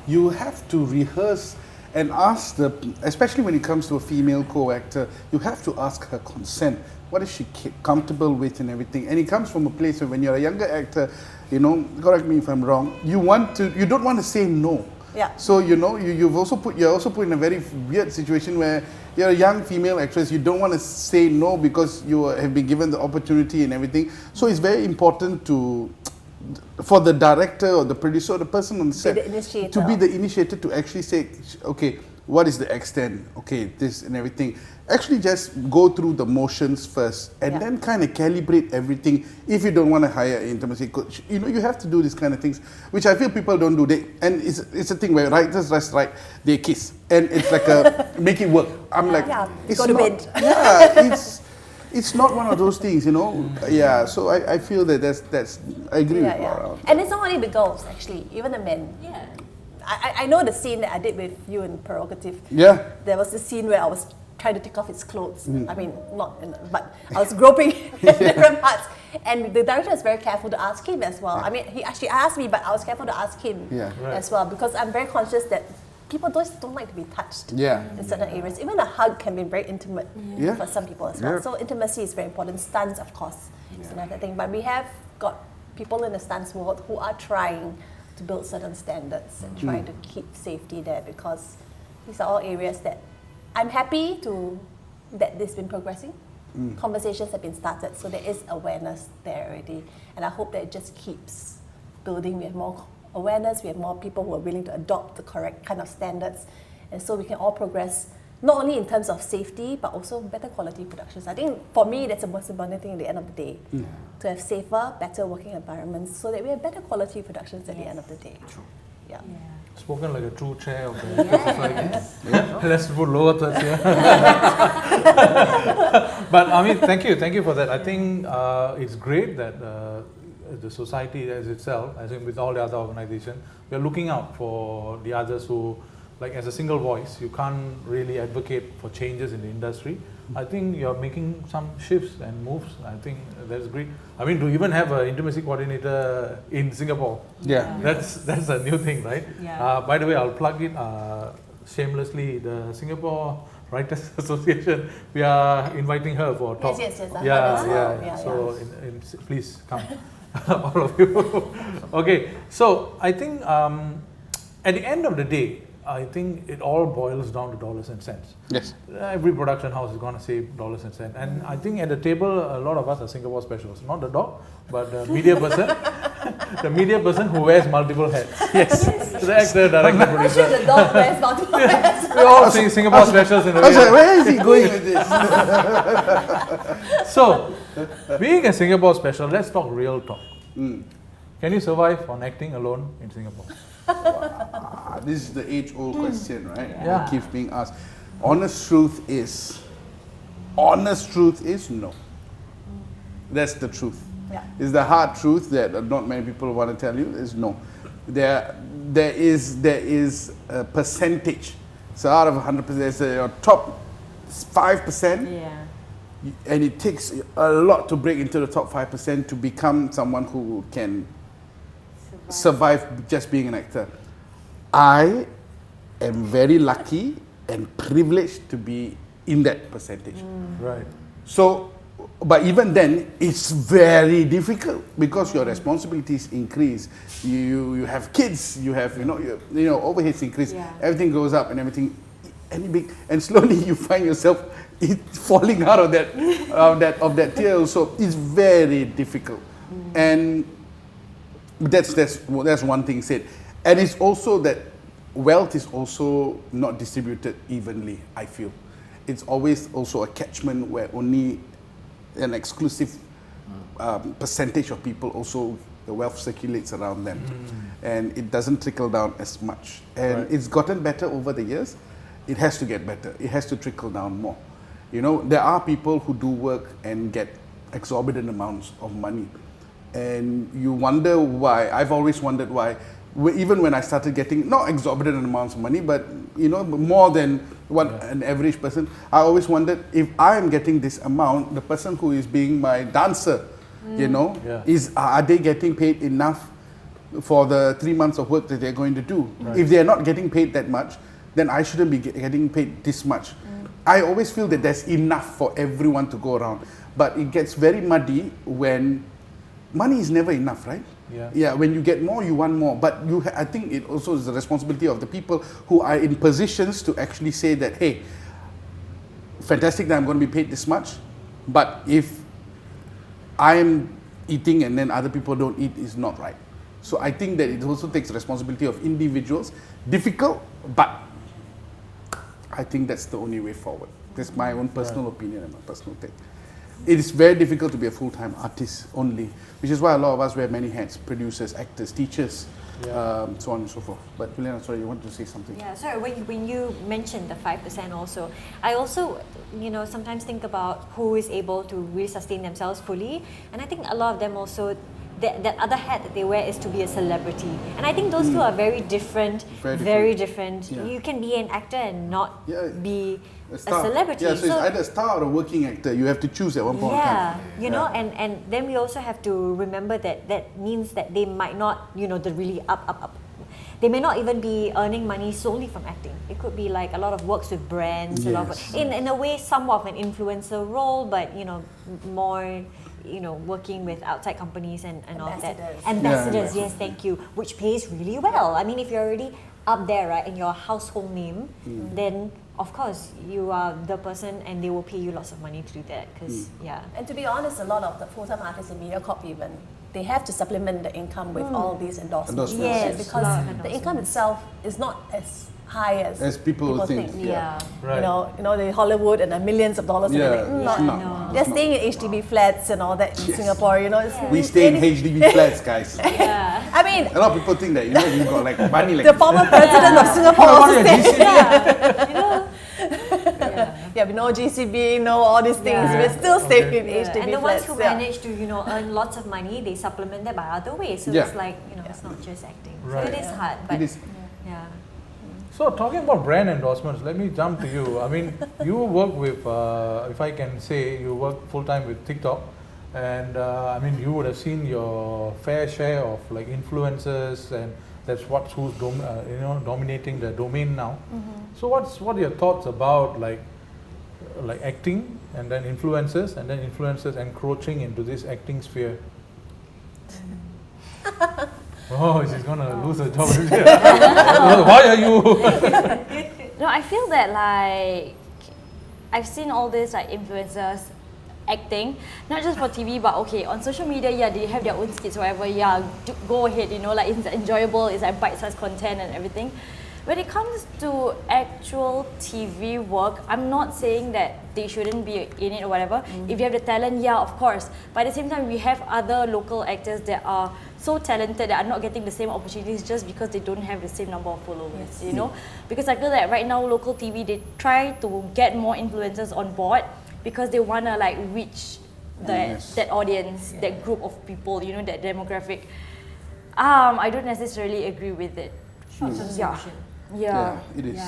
you have to rehearse and ask especially when it comes to a female co-actor, you have to ask her consent. What is she comfortable with and everything? And it comes from a place where when you're a younger actor, correct me if I'm wrong, you don't want to say no. Yeah. So you're also put in a very weird situation where you're a young female actress. You don't want to say no because you have been given the opportunity and everything. So it's very important for the director or the producer or the person on the set to be the initiator to actually say, okay, what is the extent? Okay, this and everything. Actually, just go through the motions first, and then kind of calibrate everything. If you don't want to hire an intimacy coach, you have to do these kind of things, which I feel people don't do. And it's a thing where writers just write, they kiss, and it's like a make it work. I'm like, it's go to not, bed. Yeah, it's not one of those things, Yeah, so I feel that that's I agree with Farah. And it's not only the girls, actually, even the men. Yeah. I know the scene that I did with you in Prerogative. Yeah. There was the scene where I was trying to take off his clothes. I mean, but I was groping in different parts. And the director is very careful to ask him as well. I mean, he actually asked me, but I was careful to ask him as well, because I'm very conscious that people don't like to be touched in certain areas. Even a hug can be very intimate for some people as well. So intimacy is very important. Stunts, of course, is another thing. But we have got people in the stunts world who are trying to build certain standards and trying to keep safety there, because these are all areas that I'm happy that this has been progressing. Conversations have been started, so there is awareness there already. And I hope that it just keeps building. We have more awareness, we have more people who are willing to adopt the correct kind of standards. And so we can all progress, not only in terms of safety, but also better quality productions. I think for me, that's the most important thing at the end of the day. To have safer, better working environments so that we have better quality productions at the end of the day. True. Yeah. Spoken like a true chair of the society. Let's put lower thirds here. But I mean, thank you for that. I think it's great that the society as itself, as in with all the other organizations, we are looking out for the others who, like as a single voice, you can't really advocate for changes in the industry. I think you're making some shifts and moves. I think that's great. I mean, to even have an intimacy coordinator in Singapore, that's a new thing, right? Yeah. By the way, I'll plug it shamelessly. The Singapore Writers Association, we are inviting her for a talk. Yes. So please come, all of you. Okay, so I think at the end of the day, I think it all boils down to dollars and cents. Yes. Every production house is going to save dollars and cents. And I think at the table, a lot of us are Singapore specialists. Not the dog, but the media person. The media person who wears multiple hats. Yes. The actor, director, producer. Actually, the dog wears multiple hats. We're all Singapore specialists in a I was like, way. where is he going with this? So, being a Singapore special, let's talk real talk. Can you survive on acting alone in Singapore? This is the age-old question, right? Yeah. It keeps being asked. Honest truth is no. That's the truth. Yeah. It's the hard truth that not many people want to tell you is no. There is a percentage. So out of 100%, there's a top 5%. And it takes a lot to break into the top 5% to become someone who can survive just being an actor. I am very lucky and privileged to be in that percentage. Right. So, but even then, it's very difficult because your responsibilities increase. You have kids. You have overheads increase. Everything goes up and everything. And slowly you find yourself falling out of that tier. So it's very difficult. And that's one thing said. And it's also that wealth is also not distributed evenly, I feel. It's always also a catchment where only an exclusive percentage of people also, the wealth circulates around them. And it doesn't trickle down as much. And it's gotten better over the years. It has to get better. It has to trickle down more. There are people who do work and get exorbitant amounts of money. And you wonder why. I've always wondered why. Even when I started getting, not exorbitant amounts of money, but more than what an average person, I always wondered if I am getting this amount, the person who is being my dancer, are they getting paid enough for the 3 months of work that they're going to do? If they're not getting paid that much, then I shouldn't be getting paid this much. I always feel that there's enough for everyone to go around, but it gets very muddy when money is never enough, right? Yeah, when you get more, you want more. But I think it also is the responsibility of the people who are in positions to actually say that, hey, fantastic that I'm going to be paid this much, but if I'm eating and then other people don't eat, is not right. So I think that it also takes responsibility of individuals. Difficult, but I think that's the only way forward. That's my own personal opinion and my personal take. It is very difficult to be a full-time artist only, which is why a lot of us wear many hats: producers, actors, teachers, so on and so forth. But Juliana, sorry, you want to say something? Yeah, sorry, when you mentioned the 5% also, I also, sometimes think about who is able to really sustain themselves fully. And I think a lot of them also, that other hat that they wear is to be a celebrity. And I think those two are very different, very different. Yeah. You can be an actor and not be a star. celebrity. Yeah, so it's either a star or a working actor. You have to choose at one point in time. You know, and then we also have to remember that means that they might not, the really up. They may not even be earning money solely from acting. It could be like a lot of works with brands, a lot of, in a way, somewhat of an influencer role, but more, working with outside companies and all of that. Ambassadors, yes, thank you, which pays really well. I mean, if you're already up there, right, and you're a household name, then of course you are the person, and they will pay you lots of money to do that. Because And to be honest, a lot of the full-time artists in MediaCorp even, they have to supplement the income with all these endorsements. Yes, because the income itself is not as high as people think. Right. You know, the Hollywood and the millions of dollars. They're staying in HDB flats and all that in Singapore. We stay in HDB flats, guys. I mean, a lot of people think that you've got like money like the former president of Singapore also stayed. We know GCB, know all these things. We're still staying in HDB flats. And the ones who manage to, earn lots of money, they supplement that by other ways. So it's like, it's not just acting. Right. So it is hard, but It is. So talking about brand endorsements, let me jump to you. I mean, you work with, if I can say, you work full-time with TikTok, and I mean, you would have seen your fair share of like influencers, and that's who's dominating the domain now. So what are your thoughts about like acting, and then influencers, encroaching into this acting sphere? Oh, she's gonna lose her job. Why are you? No, I feel that like I've seen all these like influencers acting, not just for TV, but okay, on social media, they have their own skits, whatever, go ahead, like it's enjoyable, it's like bite-sized content and everything. When it comes to actual TV work, I'm not saying that they shouldn't be in it or whatever. If you have the talent, of course. But at the same time, we have other local actors that are so talented that are not getting the same opportunities just because they don't have the same number of followers, Because I feel that right now, local TV, they try to get more influencers on board because they want to like reach that audience, that group of people, that demographic. I don't necessarily agree with it. Short-term solution. Yeah, it is.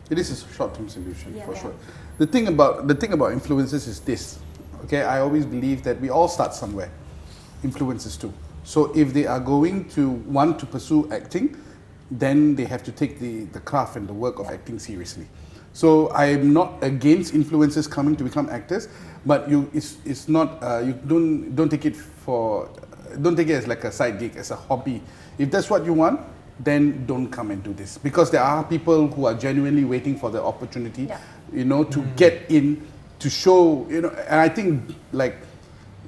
It is a short-term solution for sure. The thing about influencers is this. Okay, I always believe that we all start somewhere. Influencers too. So if they are going to want to pursue acting, then they have to take the craft and the work of acting seriously. So I'm not against influencers coming to become actors, but it's not you don't take it as like a side gig, as a hobby. If that's what you want, then don't come and do this, because there are people who are genuinely waiting for the opportunity, to get in, to show, and I think like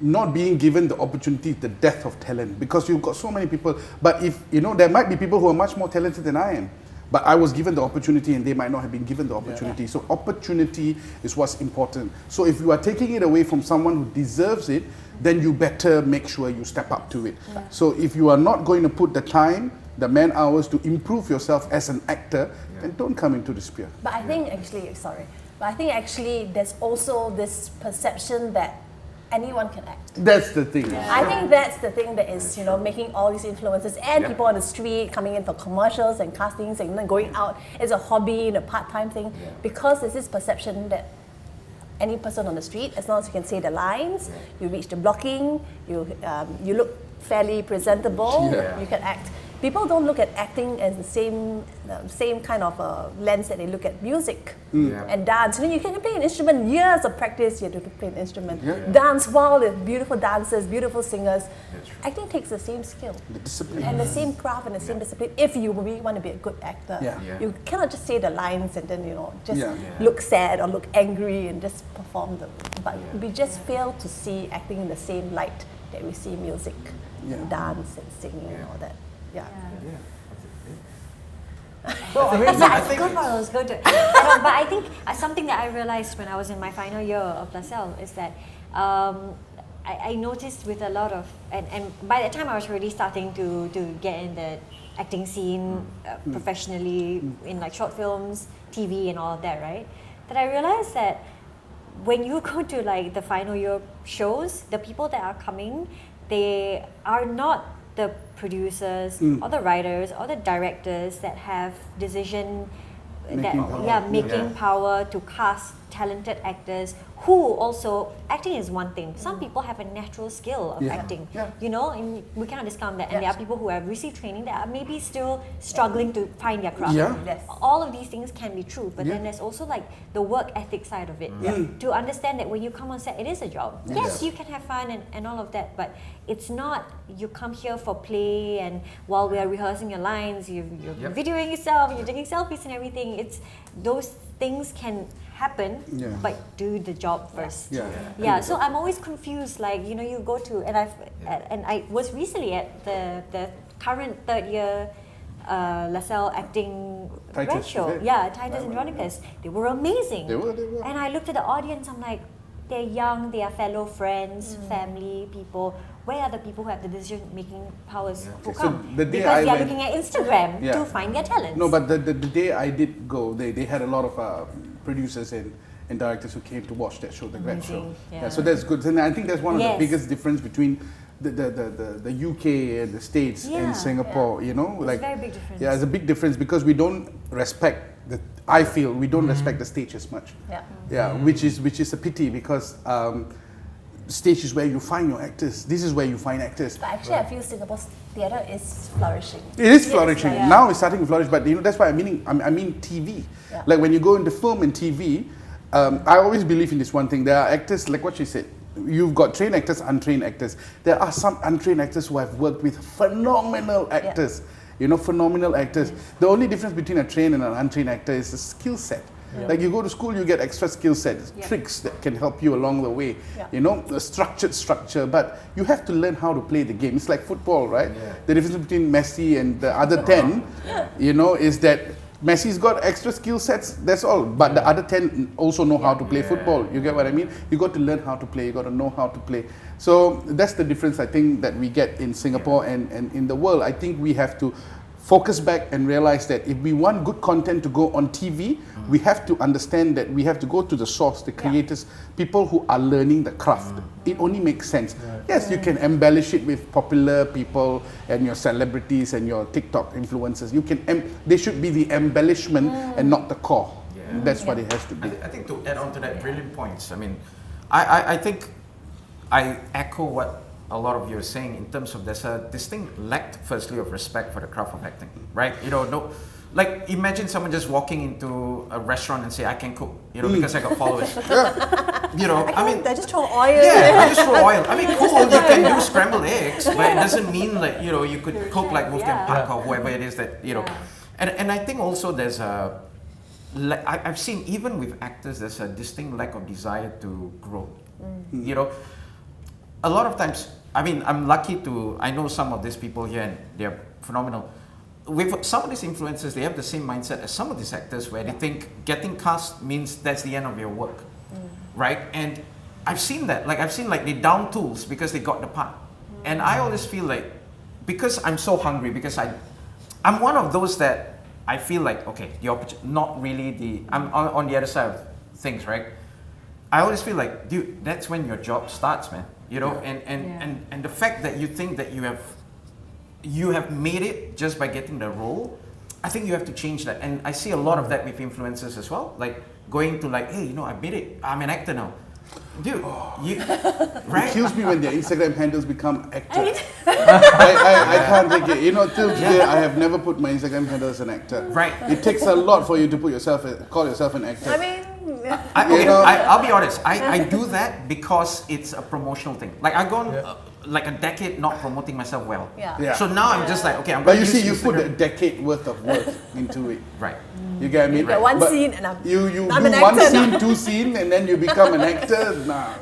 not being given the opportunity is the death of talent, because you've got so many people. But if there might be people who are much more talented than I am, but I was given the opportunity and they might not have been given the opportunity. So opportunity is what's important. So if you are taking it away from someone who deserves it, then you better make sure you step up to it. So if you are not going to put the time, the man hours to improve yourself as an actor, then don't come into the sphere. But I think actually there's also this perception that anyone can act. That's the thing. I think that's the thing that is, making all these influencers and people on the street coming in for commercials and castings and then going out as a hobby and a part-time thing, because there's this perception that any person on the street, as long as you can say the lines, you reach the blocking, you look fairly presentable, you can act. people don't look at acting as the same kind of lens that they look at music and dance. You can play an instrument, years of practice you have to play an instrument. Dance well with beautiful dancers, beautiful singers. Acting takes the same skill and the same craft and the same discipline if you really want to be a good actor. You cannot just say the lines and then just look sad or look angry and just perform them. But we just fail to see acting in the same light that we see music, and dance and singing and all that. I forgot what I was going to. No, but I think something that I realized when I was in my final year of LaSalle is that I noticed with a lot of, and by that time I was already starting to get in the acting scene professionally in like short films, TV and all of that, right? That I realized that when you go to like the final year shows, the people that are coming, they are not the producers or the writers or the directors that have making power to cast talented actors who also, acting is one thing. Some people have a natural skill of acting, and we cannot discount that. And there are people who have received training that are maybe still struggling to find their craft. All of these things can be true, but then there's also like the work ethic side of it. To understand that when you come on set, it is a job. Yes, you can have fun and all of that, but it's not you come here for play and while we are rehearsing your lines, you're videoing yourself, you're taking selfies and everything. It's those things can happen, but do the job first. So I'm always confused. Like you go to and I was recently at the current third year LaSalle acting grad show. Titus and Veronicas. They were amazing. They were. And I looked at the audience. I'm like, they're young. They are fellow friends, family people. Where are the people who have the decision-making powers who come? So because they are looking at Instagram to find their talents. No, but the day I did go, they had a lot of producers and directors who came to watch that show, the grad show. So that's good. And I think that's one of the biggest difference between the UK and the States and Singapore. It's a very big difference. It's a big difference because we don't respect I feel we don't respect the stage as much. Which is a pity because. Stage is where you find your actors. This is where you find actors. But actually, I feel Singapore's theatre is flourishing. It is flourishing. Now it's starting to flourish, but that's why I mean TV. Like when you go into film and TV, I always believe in this one thing. There are actors, like what she said, you've got trained actors, untrained actors. There are some untrained actors who have worked with phenomenal actors. Phenomenal actors. The only difference between a trained and an untrained actor is the skill set. Like you go to school, you get extra skill sets, tricks that can help you along the way. The structured structure, but you have to learn how to play the game. It's like football, right? The difference between Messi and the other 10, is that Messi's got extra skill sets, that's all. But the other 10 also know how to play football. You get what I mean? You got to learn how to play, you got to know how to play. So that's the difference I think that we get in Singapore and in the world. I think we have to focus back and realize that if we want good content to go on TV, we have to understand that we have to go to the source, the creators, people who are learning the craft. It only makes sense. Yes, you can embellish it with popular people and your celebrities and your TikTok influencers. They should be the embellishment and not the core. That's what it has to be. I think to add on to that, brilliant points. I mean, I think I echo what a lot of you are saying in terms of there's a distinct lack, firstly, of respect for the craft of acting, right? Like imagine someone just walking into a restaurant and say, I can cook, because I got followers. I just throw oil. I just throw oil. I mean, cool, you can do scrambled eggs, but it doesn't mean that, you could cook like Wolfgang Puck or whoever it is that, And I think also there's I've seen even with actors, there's a distinct lack of desire to grow. A lot of times, I mean, I'm lucky I know some of these people here and they're phenomenal. With some of these influencers, they have the same mindset as some of these actors where they think getting cast means that's the end of your work, right? And I've seen that. I've seen they down tools because they got the part. And I always feel like, because I'm so hungry, because I'm one of those that I feel like, okay, the opportunity, not really I'm on the other side of things, right? I always feel like, dude, that's when your job starts, man. And the fact that you think that you have made it just by getting the role, I think you have to change that. And I see a lot of that with influencers as well, like going to hey, I made it, I'm an actor now. Dude, you, It right? kills me when their Instagram handles become actor. I can't take it. You know, till today, I have never put my Instagram handle as an actor. Right. It takes a lot for you to call yourself an actor. I mean, I'll be honest. I do that because it's a promotional thing. Like I gone like a decade not promoting myself well. yeah. Yeah. So now I'm just like, okay, I'm But going you to see, use you put Instagram. a decade worth of work into it. Right. You get what I mean? Get one But scene and I'm you I'm do an one actor scene, now. 2 scenes, and then you become an actor. Nah.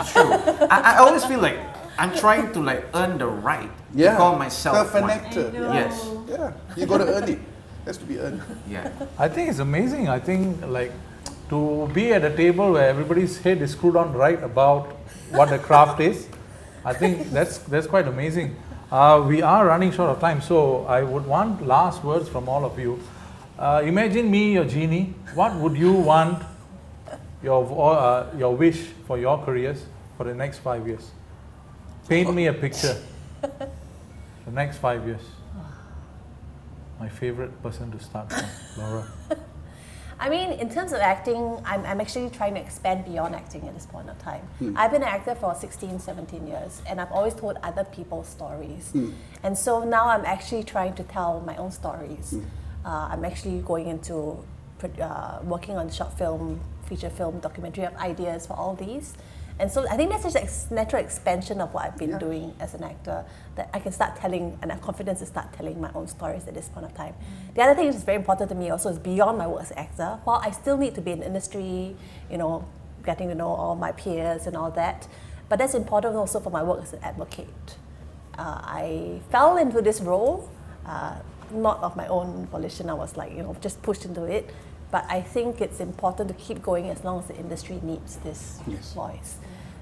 It's true. I always feel like I'm trying to like earn the right to call myself an one. actor. Yes. Yeah, you got to earn it. It has to be earned. Yeah. I think it's amazing. I think like to be at a table where everybody's head is screwed on right about what the craft is. I think that's quite amazing. We are running short of time, so I would want last words from all of you. Imagine me, your genie. What would you want your wish for your careers for the next 5 years? Paint me a picture. The next 5 years. My favorite person to start from, Laura. I mean, in terms of acting, I'm actually trying to expand beyond acting at this point of time. I've been an actor for 16, 17 years, and I've always told other people's stories. And so now I'm actually trying to tell my own stories. I'm actually going into working on short film, feature film, documentary. I have ideas for all these. And so I think that's just a natural expansion of what I've been doing as an actor, that I can start telling and have confidence to start telling my own stories at this point of time. The other thing which is very important to me also is beyond my work as an actor. While I still need to be in the industry, you know, getting to know all my peers and all that, but that's important also for my work as an advocate. I fell into this role, not of my own volition. I was like, you know, just pushed into it. But I think it's important to keep going as long as the industry needs this voice.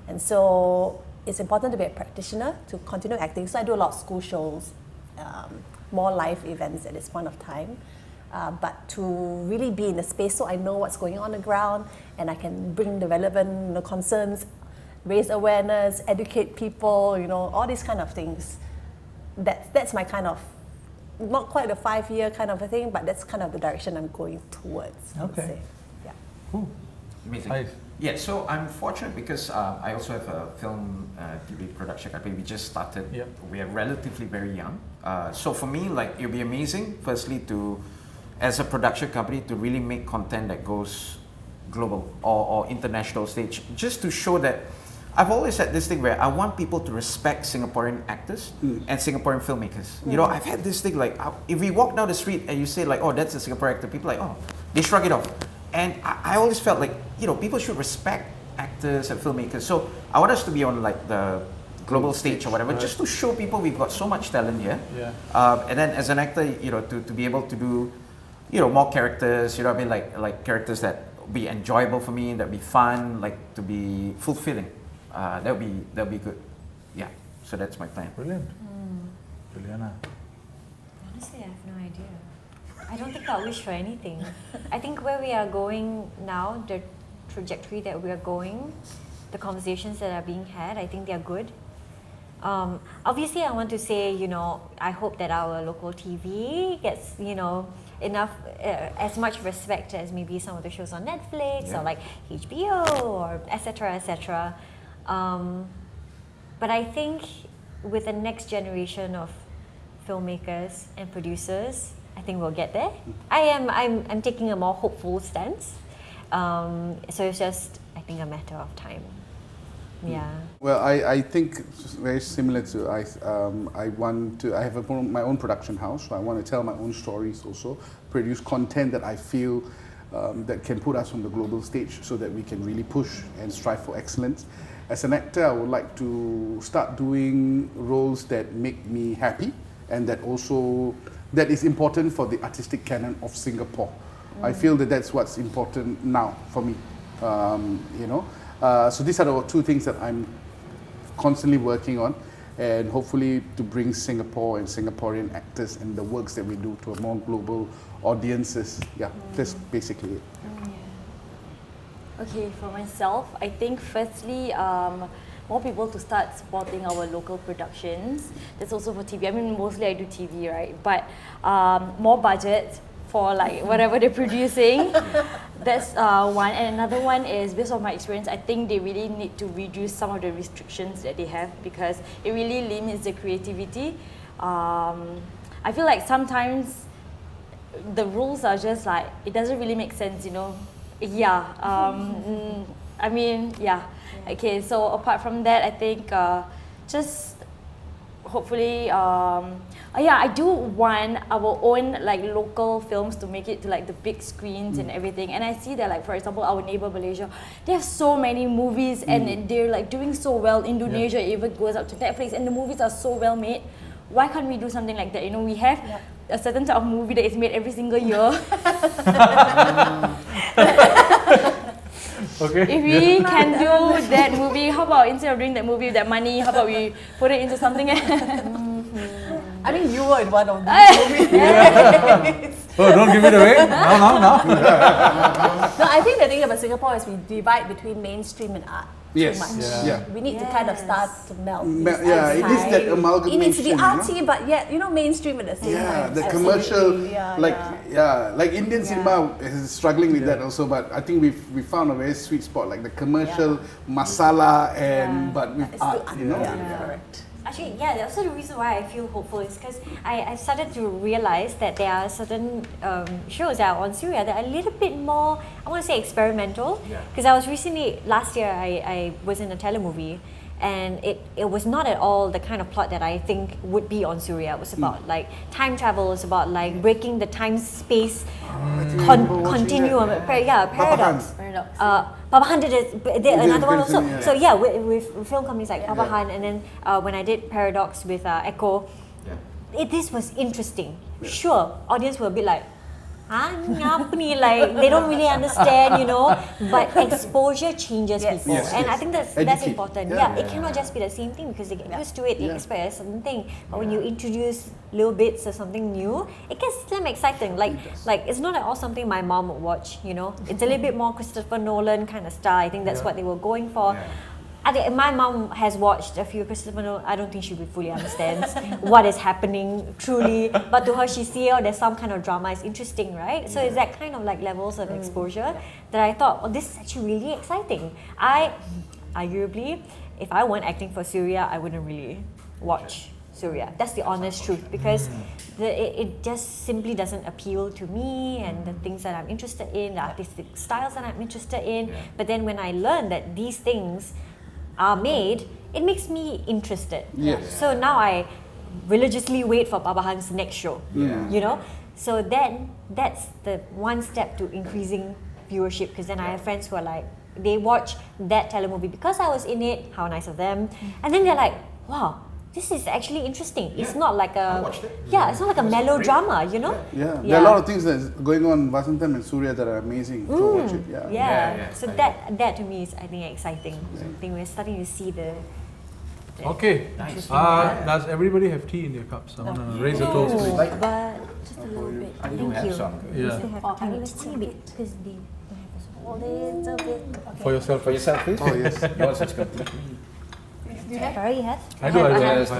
And so it's important to be a practitioner, to continue acting. So I do a lot of school shows, more live events at this point of time. But to really be in the space so I know what's going on the ground and I can bring the relevant concerns, raise awareness, educate people, you know, all these kind of things. That's my kind of, not quite a 5-year kind of a thing, but that's kind of the direction I'm going towards, I would Okay. say. Yeah. Cool. Amazing. Nice. Yeah, so I'm fortunate because I also have a film TV production company. We just started. Yep. We are relatively very young. So for me, like, it would be amazing, firstly, to, as a production company, to really make content that goes global or international stage, just to show that I've always had this thing where I want people to respect Singaporean actors and Singaporean filmmakers. You know, I've had this thing like, if we walk down the street and you say like, oh, that's a Singaporean actor, people are like, oh, they shrug it off. And I always felt like, you know, people should respect actors and filmmakers. So I want us to be on like the global stage or whatever, just to show people we've got so much talent here. Yeah. And then as an actor, you know, to be able to do, you know, more characters, you know what I mean, like characters that be enjoyable for me, that be fun, like to be fulfilling. That'll be good. Yeah. So that's my plan. Brilliant. Juliana. Honestly, I have no idea. I don't think I'll wish for anything. I think where we are going now, the trajectory that we are going, the conversations that are being had, I think they are good. Obviously, I want to say, you know, I hope that our local TV gets, you know, enough, as much respect as maybe some of the shows on Netflix or like HBO or etc. etc. But I think with the next generation of filmmakers and producers, I think we'll get there. I'm taking a more hopeful stance. So it's just, I think, a matter of time. Yeah. Well, I think it's very similar to I have my own production house, so I want to tell my own stories also, produce content that I feel that can put us on the global stage so that we can really push and strive for excellence. As an actor, I would like to start doing roles that make me happy and that is important for the artistic canon of Singapore. I feel that that's what's important now for me, you know. So these are the two things that I'm constantly working on, and hopefully to bring Singapore and Singaporean actors and the works that we do to a more global audiences. Yeah, that's basically it. Okay, for myself, I think firstly, more people to start supporting our local productions. That's also for TV. I mean, mostly I do TV, right? But more budget for like whatever they're producing. That's one, and another one is based on my experience. I think they really need to reduce some of the restrictions that they have because it really limits the creativity. I feel like sometimes the rules are just like it doesn't really make sense, you know. Yeah. I mean, yeah. Okay. So apart from that, I think just hopefully. Yeah, I do want our own like local films to make it to like the big screens and everything. And I see that like for example our neighbor Malaysia, they have so many movies and they're like doing so well. Indonesia even goes up to Netflix and the movies are so well made. Why can't we do something like that? You know, we have a certain type of movie that is made every single year. Okay. If we can do that movie, how about instead of doing that movie with that money, how about we put it into something else? I think you were in one of these movies. Oh, don't give it away. No. No, I think the thing about Singapore is we divide between mainstream and art Yes. too much. Yeah. We need to kind of start to melt. Yeah, it is that amalgamation. It needs to be you know? artsy, but yet mainstream at the same time. The Absolutely. commercial, Yeah, like Indian cinema is struggling with that also. But I think we found a very sweet spot, like the commercial masala and but with It's art, still you know. art, correct. Actually, yeah, that's also the reason why I feel hopeful is because I started to realize that there are certain shows that are on Syria that are a little bit more, I want to say experimental. Because I was recently, last year, I was in a telemovie and it was not at all the kind of plot that I think would be on Syria. It was about like time travel, it's about like breaking the time-space continuum. Paradox. Papahan did another one also. Yeah. So yeah, with film companies like Papahan, and then when I did Paradox with Echo, this was interesting. Sure, audience were a bit like, ngapa ni? Like they don't really understand, you know. But exposure changes people, and I think that's Educate. important. It cannot just be the same thing because they get used to it, they expect a certain thing. But when you introduce little bits of something new, it gets them exciting. Like it's not at all something my mom would watch, you know. It's a little bit more Christopher Nolan kind of style. I think that's what they were going for. I think my mom has watched a few Christopher Nolan. I don't think she fully understands what is happening truly, but to her she sees there's some kind of drama. It's interesting, right? So it's that kind of like levels of exposure that I thought, this is actually really exciting. Arguably, if I weren't acting for Syria, I wouldn't really watch Syria. That's the honest truth because it just simply doesn't appeal to me and the things that I'm interested in, the artistic styles that I'm interested in. But then when I learn that these things are made, it makes me interested. So now I religiously wait for Papahan's next show. You know? So then that's the one step to increasing viewership because then I have friends who are like, they watch that telemovie because I was in it, how nice of them. And then they're like, wow, this is actually interesting. It's not like it's not like a melodrama, you know? There are a lot of things that's going on in Vasantham and Surya that are amazing. So watch it. So that to me is, I think, exciting. I think we're starting to see the Okay. Does everybody have tea in their cups? I want to raise a toast, please. but just a little bit. I do have some. Let's see a bit because they don't have a bit. For yourself. For yourself, please. Oh yes. Yours is complete. Farah, you have? I do. Yes.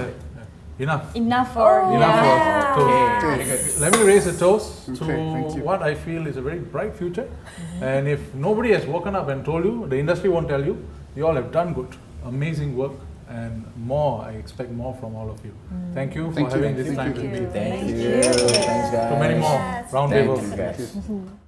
Enough. Enough for Toast. Okay. Let me raise a toast to thank you. what I feel is a very bright future. And if nobody has woken up and told you, the industry won't tell you, you all have done good, amazing work, and more. I expect more from all of you. Thank you for having this time to be. Thank you. Thanks, guys. To many more roundtables. Thank you, guys.